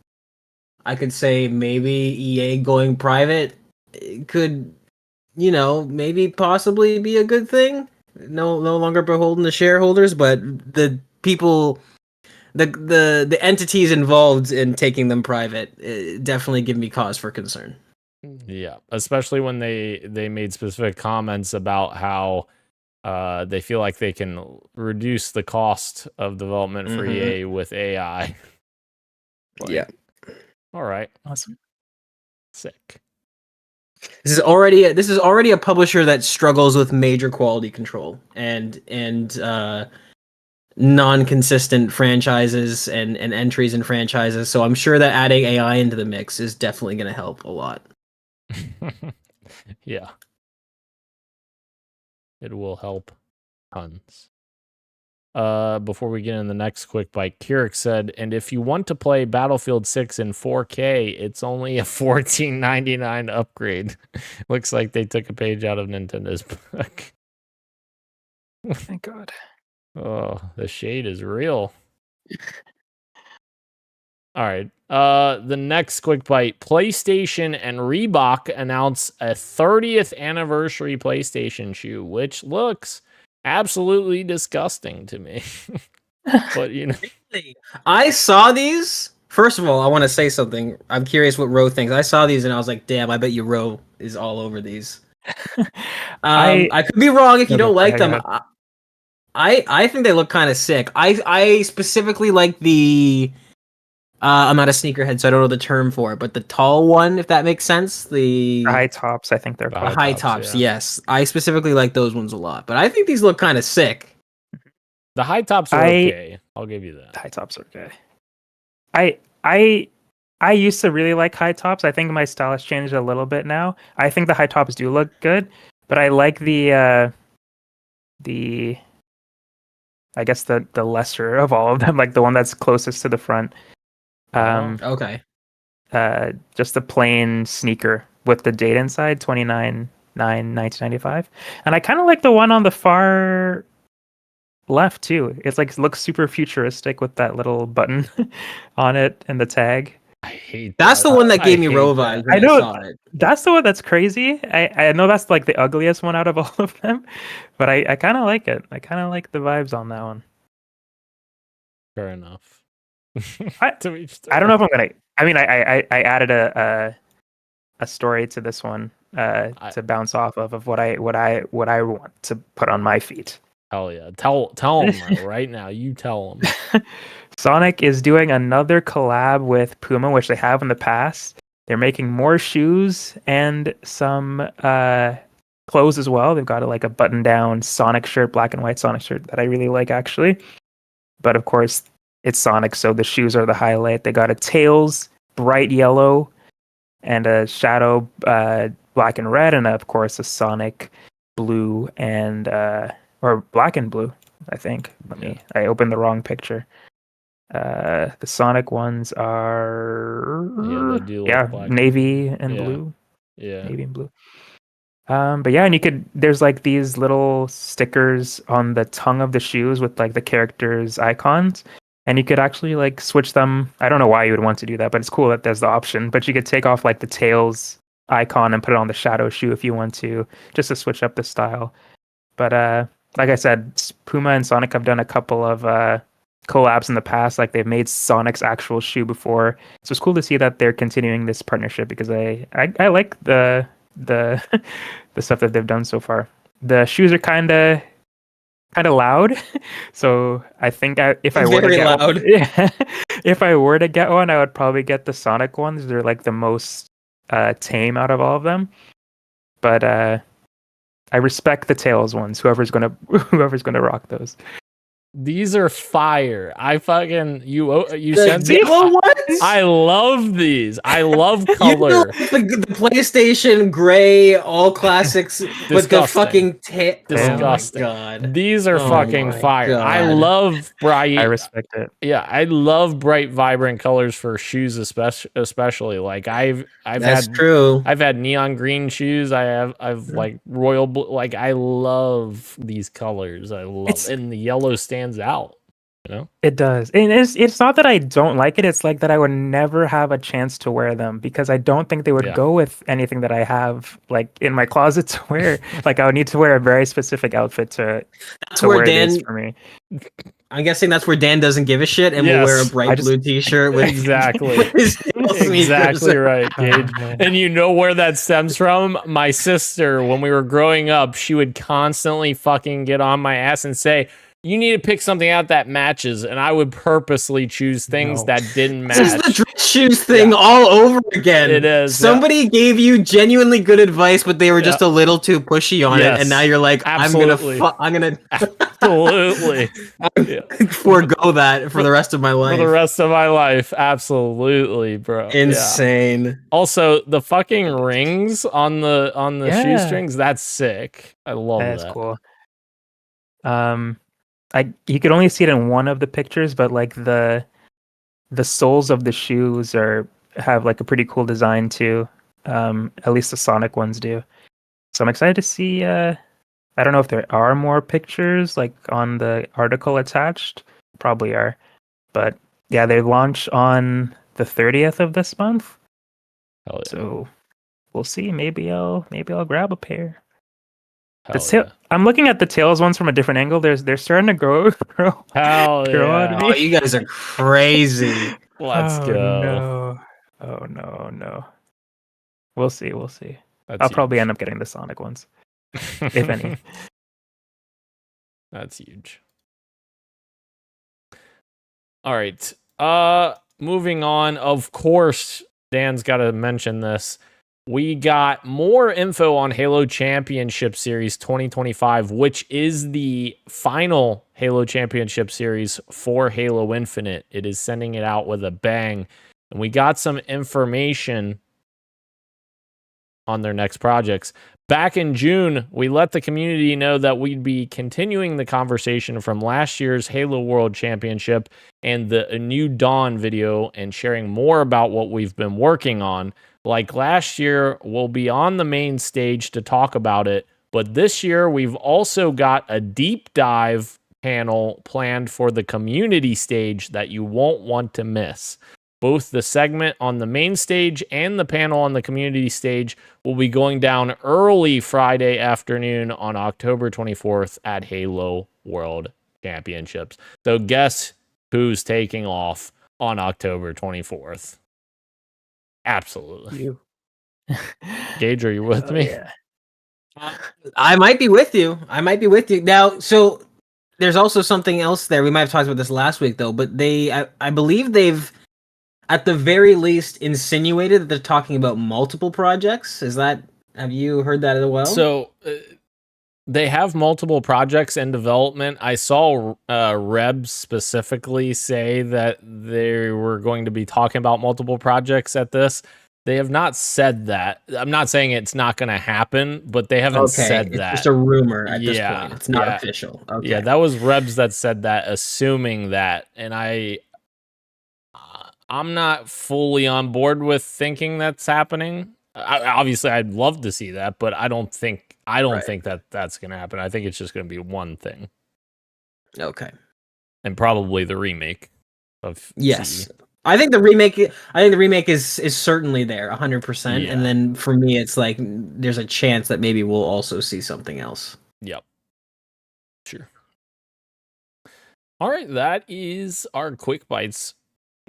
I could say maybe EA going private could, you know, maybe possibly be a good thing. No longer beholden to shareholders, but the people, the entities involved in taking them private definitely give me cause for concern. Yeah, especially when they made specific comments about how they feel like they can reduce the cost of development for EA with AI. Yeah. All right. Awesome. Sick. This is already a publisher that struggles with major quality control and non-consistent franchises and entries in franchises. So I'm sure that adding AI into the mix is definitely going to help a lot. Yeah. It will help tons. Before we get in the next quick bite, Keurig said, and if you want to play Battlefield 6 in 4K, it's only a $14.99 upgrade. Looks like they took a page out of Nintendo's book. Thank God. Oh, the shade is real. All right. The next quick bite, PlayStation and Reebok announce a 30th anniversary PlayStation shoe, which looks absolutely disgusting to me. But I saw these. First of all, I want to say something. I'm curious what Ro thinks. I saw these and I was like, damn, I bet you Ro is all over these. I could be wrong if you don't like them. I think they look kind of sick. I specifically like the I'm not a sneakerhead, so I don't know the term for it, but the tall one, if that makes sense. The high tops, I think they're called. High tops, yes. I specifically like those ones a lot, but I think these look kind of sick. The high tops are okay. I'll give you that. High tops are okay. I used to really like high tops. I think my style has changed a little bit now. I think the high tops do look good, but I like the I guess the lesser of all of them, like the one that's closest to the front. Okay. Just a plain sneaker with the date inside, 29/9/1995. And I kind of like the one on the far left too. It's like looks super futuristic with that little button on it and the tag. I hate that's that. the one that gave me Ro vibes. I know saw it. That's the one that's crazy. I know that's like the ugliest one out of all of them, but I kind of like it. I kind of like the vibes on that one. Fair enough. I don't know if I'm gonna. I mean, I added a story to this one to bounce off of what I want to put on my feet. Hell yeah! Tell them right now. You tell them. Sonic is doing another collab with Puma, which they have in the past. They're making more shoes and some clothes as well. They've got like a button-down Sonic shirt, black and white Sonic shirt that I really like actually. But of course, it's Sonic, so the shoes are the highlight. They got a Tails bright yellow and a Shadow black and red, and of course a Sonic blue and or black and blue, I think. I opened the wrong picture. The Sonic ones are they do look black. navy and blue. Yeah. Navy and blue. But yeah, and there's like these little stickers on the tongue of the shoes with like the characters' icons. And you could actually like switch them. I don't know why you would want to do that, but it's cool that there's the option. But you could take off like the Tails icon and put it on the Shadow shoe if you want to, just to switch up the style. But like I said, Puma and Sonic have done a couple of collabs in the past. Like they've made Sonic's actual shoe before, so it's cool to see that they're continuing this partnership because I like the the stuff that they've done so far. The shoes are kind of loud, so I think if I were to get one, if I were to get one, I would probably get the Sonic ones. They're like the most tame out of all of them. But I respect the Tails ones. Whoever's gonna rock those. These are fire. I fucking you sent me. I love these. I love color. The PlayStation gray all classics with the fucking disgusting. Oh my God. These are fucking fire. God. I love bright. I respect it. Yeah, I love bright, vibrant colors for shoes, especially. Like I've had neon green shoes. I've like royal blue. Like I love these colors. I love and the yellow stands out, you know. It does, and it's not that I don't like it. It's like that I would never have a chance to wear them because I don't think they would go with anything that I have like in my closet to wear. Like I would need to wear a very specific outfit to wear these for me. I'm guessing that's where Dan doesn't give a shit and will wear a bright blue t-shirt with exactly with his exactly right, Gage. And you know where that stems from? My sister, when we were growing up, she would constantly fucking get on my ass and say, you need to pick something out that matches, and I would purposely choose things that didn't match. This is the dress shoes thing all over again. It is. Somebody gave you genuinely good advice, but they were just a little too pushy on it, and now you're like, absolutely. I'm gonna absolutely forego that for the rest of my life. For the rest of my life, absolutely, bro. Insane. Yeah. Also, the fucking rings on the shoestrings, that's sick. I love that. That's cool. You could only see it in one of the pictures, but like the soles of the shoes have like a pretty cool design too. At least the Sonic ones do. So I'm excited to see. I don't know if there are more pictures like on the article attached. Probably are, but yeah, they launch on the 30th of this month. Hell yeah. So we'll see. Maybe I'll grab a pair. Hell yeah. I'm looking at the Tails ones from a different angle. They're starting to grow Hell on yeah. me. Oh, you guys are crazy. Let's go. No. Oh no. We'll see. That's I'll probably huge. end up getting the Sonic ones, if any. That's huge. All right. Moving on. Of course, Dan's got to mention this. We got more info on Halo Championship Series 2025, which is the final Halo Championship Series for Halo Infinite. It is sending it out with a bang. And we got some information on their next projects. Back in June, we let the community know that we'd be continuing the conversation from last year's Halo World Championship and the A New Dawn video and sharing more about what we've been working on. Like last year, we'll be on the main stage to talk about it, but this year we've also got a deep dive panel planned for the community stage that you won't want to miss. Both the segment on the main stage and the panel on the community stage will be going down early Friday afternoon on October 24th at Halo World Championships. So guess who's taking off on October 24th? Absolutely. You. Gage, are you with me? Yeah. I might be with you. Now, so there's also something else there. We might have talked about this last week, though, but I believe they've, at the very least, insinuated that they're talking about multiple projects. Have you heard that as well? So they have multiple projects in development. I saw Reb specifically say that they were going to be talking about multiple projects at this. They have not said that. I'm not saying it's not going to happen, but they haven't said that. It's just a rumor at this point. It's not official. Okay. Yeah, that was Rebs that said that, assuming that. And I'm not fully on board with thinking that's happening. Obviously, I'd love to see that, but I don't think that that's going to happen. I think it's just going to be one thing. Okay. And probably the remake of Yes. CE. I think the remake is certainly there 100%. Yeah. And then for me it's like there's a chance that maybe we'll also see something else. Yep. Sure. All right, that is our quick bites,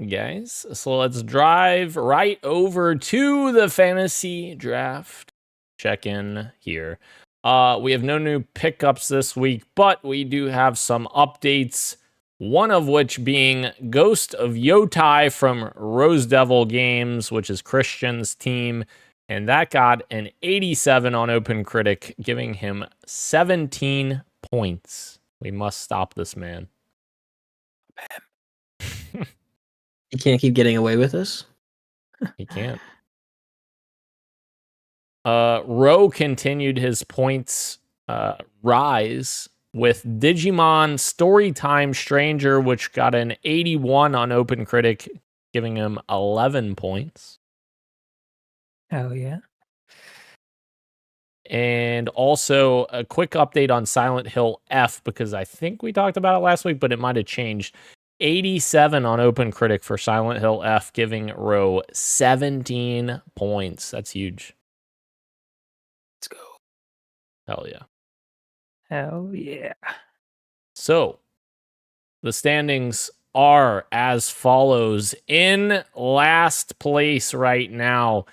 guys. So let's drive right over to the fantasy draft check-in here. We have no new pickups this week, but we do have some updates. One of which being Ghost of Yotai from Rose Devil Games, which is Christian's team. And that got an 87 on OpenCritic, giving him 17 points. We must stop this man. You can't keep getting away with this. He can't. Ro continued his points rise with Digimon Storytime Stranger, which got an 81 on OpenCritic, giving him 11 points. Hell yeah. And also a quick update on Silent Hill F, because I think we talked about it last week, but it might have changed. 87 on OpenCritic for Silent Hill F, giving Ro 17 points. That's huge. Let's go. Hell yeah. Hell yeah. So, the standings are as follows. In last place right now,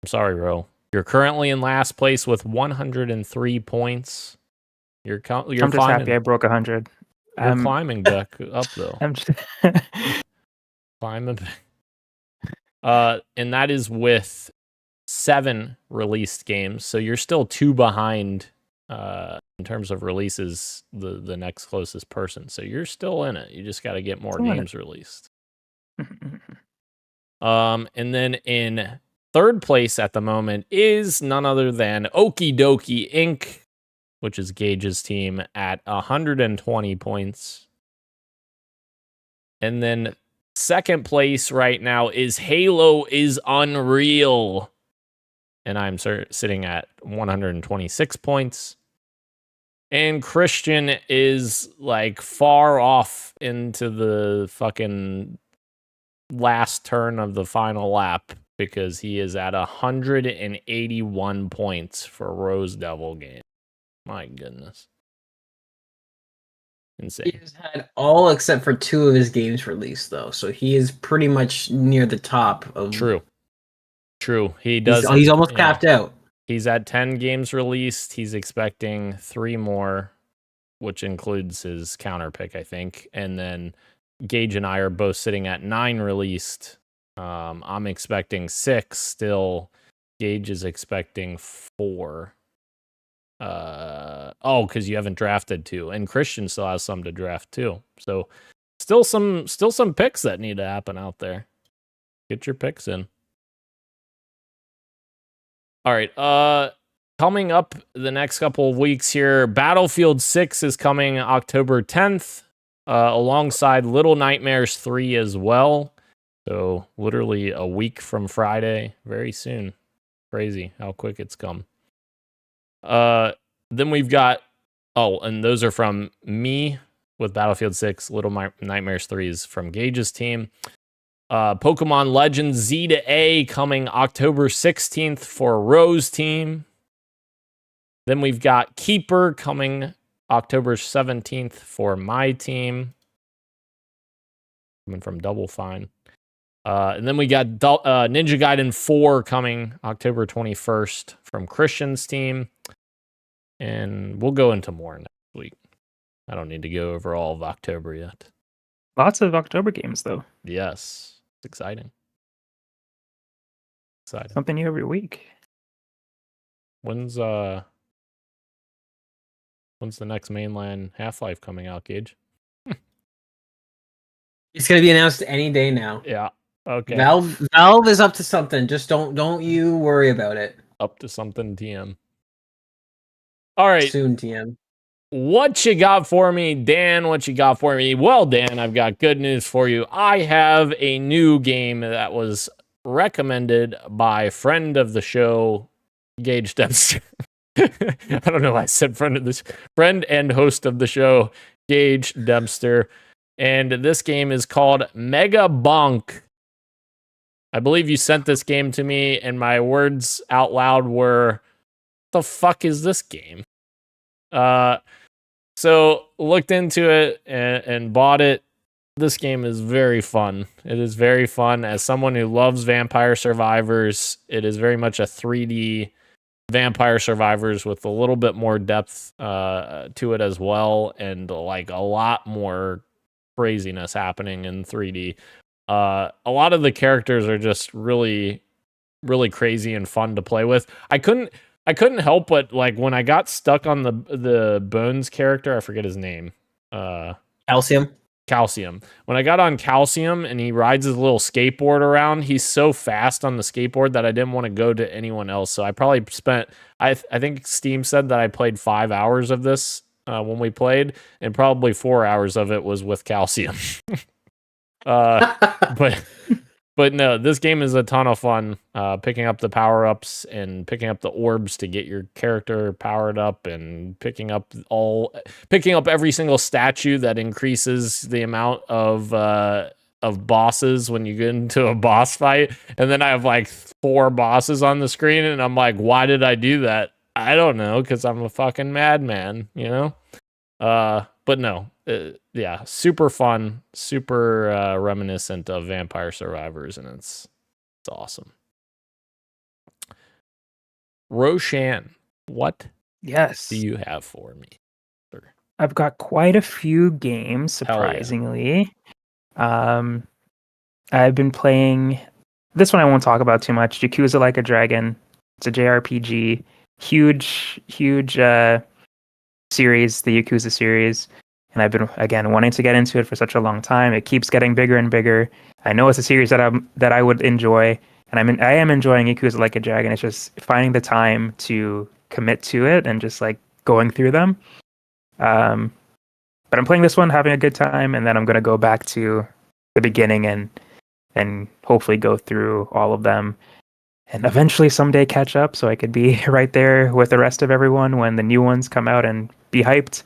I'm sorry, Ro. You're currently in last place with 103 points. I'm just happy I broke 100. You're climbing back up, though. I'm just Climbing back. And that is with 7 released games. So you're still 2 behind in terms of releases, the next closest person. So you're still in it. You just got to get more games released. And then in third place at the moment is none other than Okie Dokie Inc. which is Gage's team, at 120 points. And then second place right now is Halo is Unreal. And I'm sitting at 126 points. And Christian is like far off into the fucking last turn of the final lap because he is at 181 points for Rose Devil game. My goodness. Insane. He has had all except for 2 of his games released, though, so he is pretty much near the top of. True. He does. He's almost capped out. He's at 10 games released. He's expecting 3 more, which includes his counter pick, I think. And then Gage and I are both sitting at 9 released. I'm expecting 6 still. Gage is expecting 4. Because you haven't drafted 2, and Christian still has some to draft too. So still some picks that need to happen out there. Get your picks in. All right. Coming up the next couple of weeks here, Battlefield 6 is coming October 10th, alongside Little Nightmares 3 as well. So literally a week from Friday, very soon. Crazy how quick it's come. Then we've got, and those are from me with Battlefield 6. Little Nightmares 3 is from Gage's team. Pokemon Legends Z to A coming October 16th for Rose team. Then we've got Keeper coming October 17th for my team. Coming from Double Fine. And then we got Ninja Gaiden 4 coming October 21st from Christian's team. And we'll go into more next week. I don't need to go over all of October yet. Lots of October games, though. Yes. It's exciting. Something new every week. When's the next mainland Half-Life coming out, Gage? It's gonna be announced any day now. Yeah. Okay. Valve is up to something. Just don't you worry about it. Up to something, TM. All right. Soon, TM. What you got for me, Dan? What you got for me? Well, Dan, I've got good news for you. I have a new game that was recommended by friend of the show, Gage Dempster. I don't know why I said friend and host of the show, Gage Dempster. And this game is called Mega Bonk. I believe you sent this game to me, and my words out loud were, "The fuck is this game?" So looked into it and bought it. This game is very fun. It is very fun. As someone who loves Vampire Survivors, it is very much a 3D Vampire Survivors with a little bit more depth to it as well, and like a lot more craziness happening in 3D. A lot of the characters are just really, really crazy and fun to play with. I couldn't help but, like, when I got stuck on the Bones character, I forget his name. Calcium. When I got on Calcium and he rides his little skateboard around, he's so fast on the skateboard that I didn't want to go to anyone else. So I probably spent, I think Steam said that I played 5 hours of this when we played, and probably 4 hours of it was with Calcium. But no, this game is a ton of fun. Picking up the power-ups and picking up the orbs to get your character powered up, and picking up every single statue that increases the amount of bosses when you get into a boss fight. And then I have like 4 bosses on the screen, and I'm like, why did I do that? I don't know, because I'm a fucking madman, you know? But no, yeah, super fun, super reminiscent of Vampire Survivors, and it's awesome. Roshan, what do you have for me, sir? I've got quite a few games, surprisingly. Yeah. I've been playing, this one I won't talk about too much, Yakuza Like a Dragon. It's a JRPG, huge series, the Yakuza series, and I've been, again, wanting to get into it for such a long time. It keeps getting bigger and bigger. I know it's a series that I would enjoy, and I am enjoying Yakuza Like a Dragon. It's just finding the time to commit to it and just like going through them. But I'm playing this one, having a good time, and then I'm gonna go back to the beginning and hopefully go through all of them, and eventually someday catch up so I could be right there with the rest of everyone when the new ones come out and be hyped.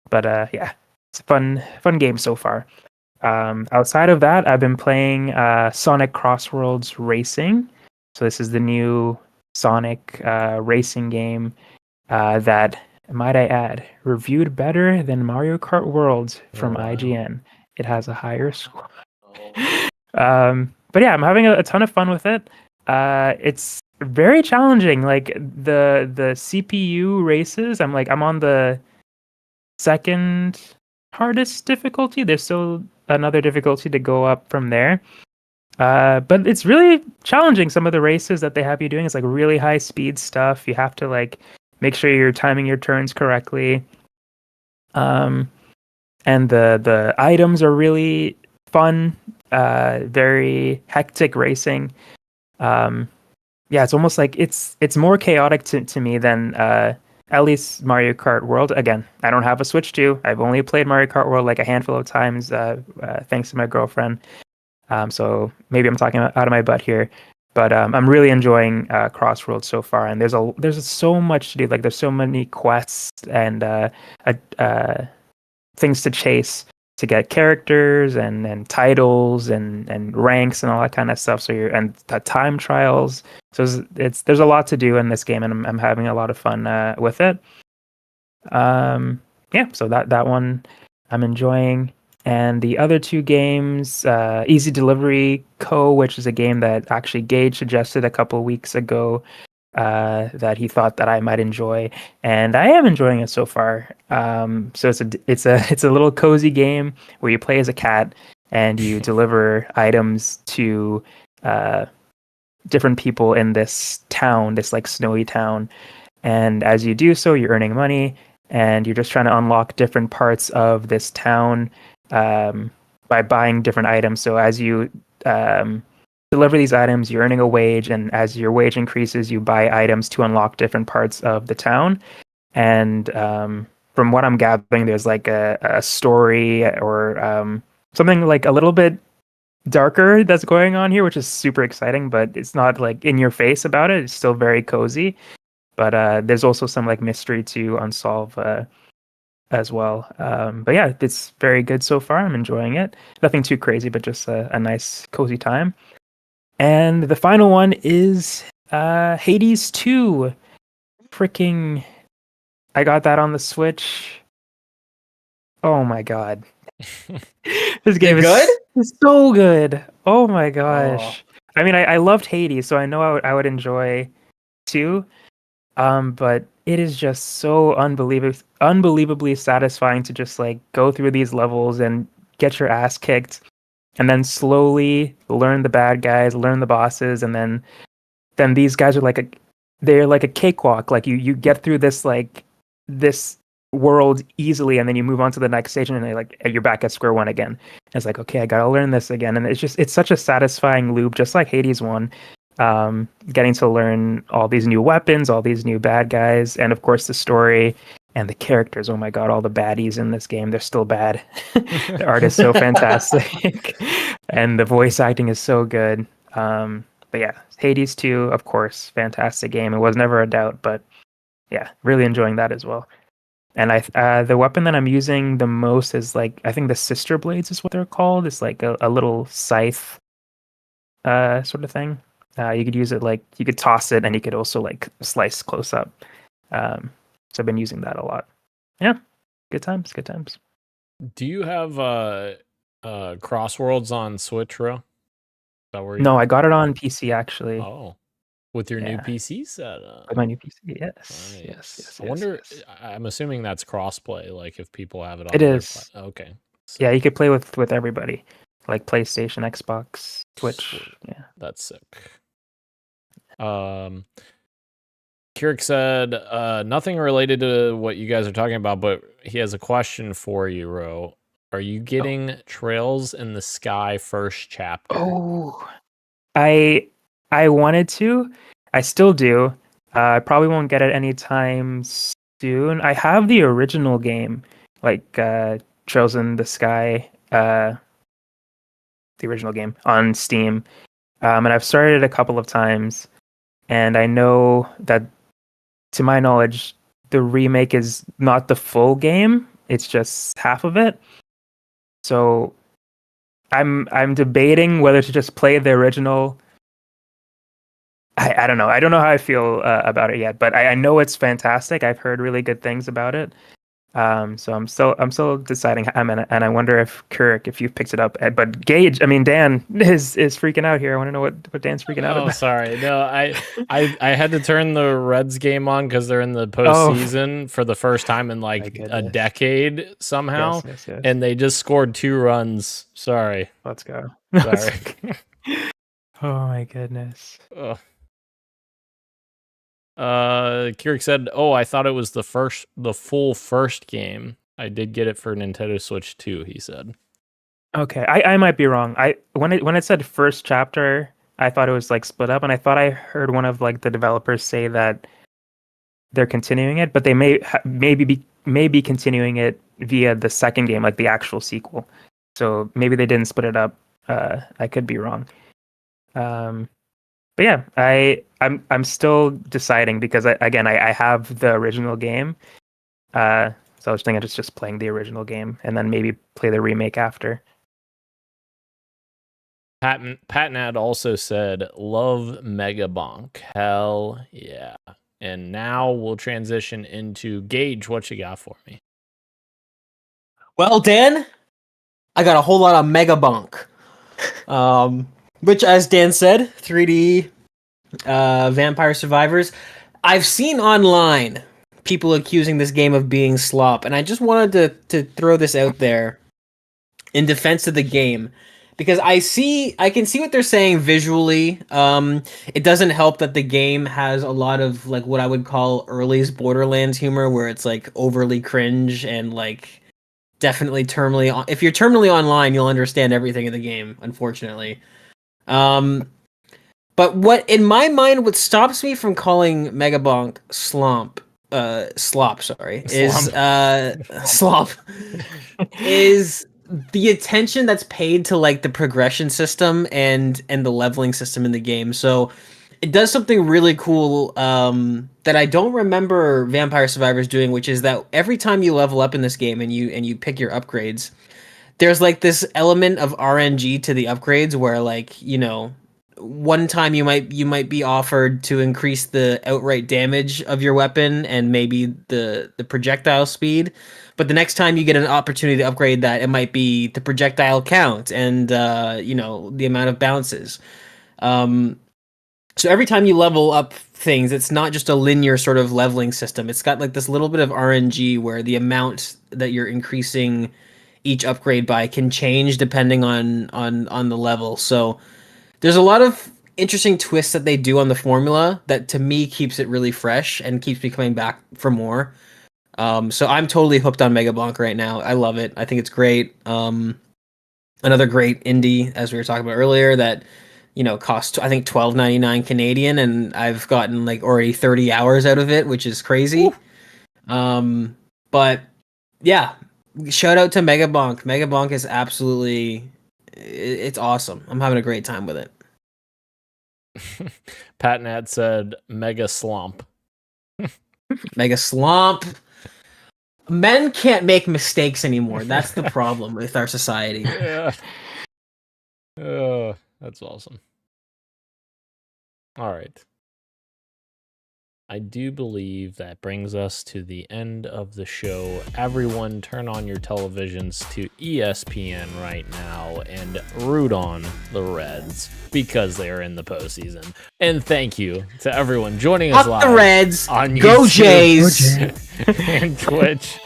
But yeah, it's a fun game so far. Outside of that, I've been playing Sonic Crossworlds Racing. So this is the new Sonic racing game that, might I add, reviewed better than Mario Kart World from IGN. It has a higher score. But yeah, I'm having a ton of fun with it. It's very challenging. Like the CPU races, I'm on the second hardest difficulty. There's still another difficulty to go up from there. But it's really challenging. Some of the races that they have you doing is like really high speed stuff. You have to like make sure you're timing your turns correctly. And the items are really fun. Very hectic racing. Yeah, it's almost like it's more chaotic to me than at least Mario Kart World. Again, I don't have a Switch 2. I've only played Mario Kart World like a handful of times, thanks to my girlfriend. So maybe I'm talking out of my butt here, but I'm really enjoying Crossroads so far. And there's so much to do. Like there's so many quests and things to chase to get characters and titles and ranks and all that kind of stuff. So and time trials. So there's a lot to do in this game, and I'm having a lot of fun with it. Yeah, so that one I'm enjoying. And the other two games, Easy Delivery Co., which is a game that actually Gage suggested a couple of weeks ago that he thought that I might enjoy, and I am enjoying it so far. So it's a little cozy game where you play as a cat and you deliver items to different people in this town, this like snowy town. And as you do so, you're earning money, and you're just trying to unlock different parts of this town by buying different items. So as you deliver these items, you're earning a wage, and as your wage increases, you buy items to unlock different parts of the town. And from what I'm gathering, there's like a story or something like a little bit darker that's going on here, which is super exciting, but it's not like in your face about it. It's still very cozy, but there's also some like mystery to unsolve as well. But yeah, it's very good so far. I'm enjoying it. Nothing too crazy, but just a nice cozy time. And the final one is Hades 2. Freaking, I got that on the Switch. Oh my god. This game is so good. Oh my gosh. Oh. I mean, I loved Hades, so I know I would enjoy 2. But it is just so unbelievably satisfying to just like go through these levels and get your ass kicked, and then slowly learn the bad guys, learn the bosses, and then these guys are they're like a cakewalk. Like you get through this world easily, and then you move on to the next stage, and then you're back at square one again. And it's like, okay, I gotta learn this again, and it's such a satisfying loop, just like Hades 1. Getting to learn all these new weapons, all these new bad guys, and of course the story and the characters. Oh my god, all the baddies in this game, they're still bad. The art is so fantastic. And the voice acting is so good. But yeah, Hades 2, of course, fantastic game. It was never a doubt, but yeah, really enjoying that as well. And the weapon that I'm using the most is I think the Sister Blades is what they're called. It's like a little scythe sort of thing. You could use it you could toss it, and you could also slice close up. So I've been using that a lot. Yeah, good times. Do you have Crossworlds on Switch, Ro? No, I got it on PC actually. Oh, with your new PC setup. With my new PC, yes. Right. Yes. I wonder. Yes. I'm assuming that's crossplay. Like if people have it on. It is. Okay. So. Yeah, you could play with everybody, like PlayStation, Xbox, Twitch. Sweet. Yeah, that's sick. Kirik said nothing related to what you guys are talking about, but he has a question for you, Ro. Are you getting Trails in the Sky first chapter? Oh, I wanted to. I still do. I probably won't get it anytime soon. I have the original game, like Trails in the Sky, the original game on Steam, and I've started it a couple of times, and I know that, to my knowledge, the remake is not the full game; it's just half of it. So I'm debating whether to just play the original. I don't know. I don't know how I feel about it yet, but I know it's fantastic. I've heard really good things about it. So I'm still deciding. And I wonder if Kirk, if you've picked it up. But Gage, I mean Dan is freaking out here. I want to know what Dan's freaking out about. Oh, sorry. No, I had to turn the Reds game on because they're in the postseason for the first time in like a decade somehow, Yes. and they just scored 2 runs. Sorry. Let's go. Sorry. Oh my goodness. Ugh. Kirik said, "Oh, I thought it was the full first game. I did get it for Nintendo Switch 2." He said. Okay, I might be wrong. When it said first chapter, I thought it was like split up, and I thought I heard one of like the developers say that they're continuing it, but they may be continuing it via the second game, like the actual sequel. So maybe they didn't split it up. I could be wrong. But yeah, I'm still deciding because I have the original game. So I was thinking just playing the original game and then maybe play the remake after. Patnad also said, "Love Megabonk. Hell yeah." And now we'll transition into Gage. What you got for me? Well, Dan, I got a whole lot of Megabonk. Which, as Dan said, 3D Vampire Survivors. I've seen online people accusing this game of being slop, and I just wanted to throw this out there in defense of the game, because I can see what they're saying visually. It doesn't help that the game has a lot of like what I would call early's Borderlands humor, where it's like overly cringe and like definitely terminally. If you're terminally online, you'll understand everything in the game, unfortunately. But what in my mind, what stops me from calling Megabonk slop, is the attention that's paid to like the progression system and the leveling system in the game. So it does something really cool that I don't remember Vampire Survivors doing, which is that every time you level up in this game and you pick your upgrades, there's like this element of RNG to the upgrades where, like, you know, one time you might be offered to increase the outright damage of your weapon and maybe the projectile speed, but the next time you get an opportunity to upgrade that, it might be the projectile count and you know, the amount of bounces. So every time you level up things, it's not just a linear sort of leveling system. It's got like this little bit of RNG where the amount that you're increasing each upgrade by can change depending on the level. So there's a lot of interesting twists that they do on the formula that to me keeps it really fresh and keeps me coming back for more. So I'm totally hooked on Megabonk right now. I love it. I think it's great. Another great indie, as we were talking about earlier, that, you know, cost I think $12.99 Canadian, and I've gotten like already 30 hours out of it, which is crazy. But yeah, shout out to Megabonk. Megabonk is absolutely, it's awesome. I'm having a great time with it. Patnat said Mega Slump. Mega Slump. Men can't make mistakes anymore. That's the problem with our society. Yeah. Oh, that's awesome. All right. I do believe that brings us to the end of the show. Everyone turn on your televisions to ESPN right now and root on the Reds because they are in the postseason. And thank you to everyone joining us live the Reds. On Go YouTube Jays. and Twitch,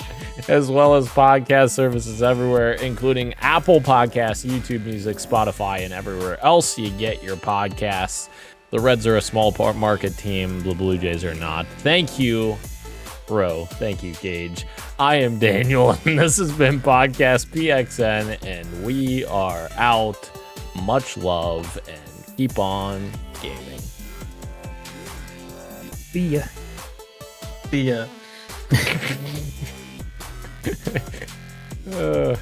as well as podcast services everywhere, including Apple Podcasts, YouTube Music, Spotify, and everywhere else you get your podcasts. The Reds are a small market team. The Blue Jays are not. Thank you, bro. Thank you, Gage. I am Daniel, and this has been Podcast PXN, and we are out. Much love, and keep on gaming. See ya. See ya. Uh,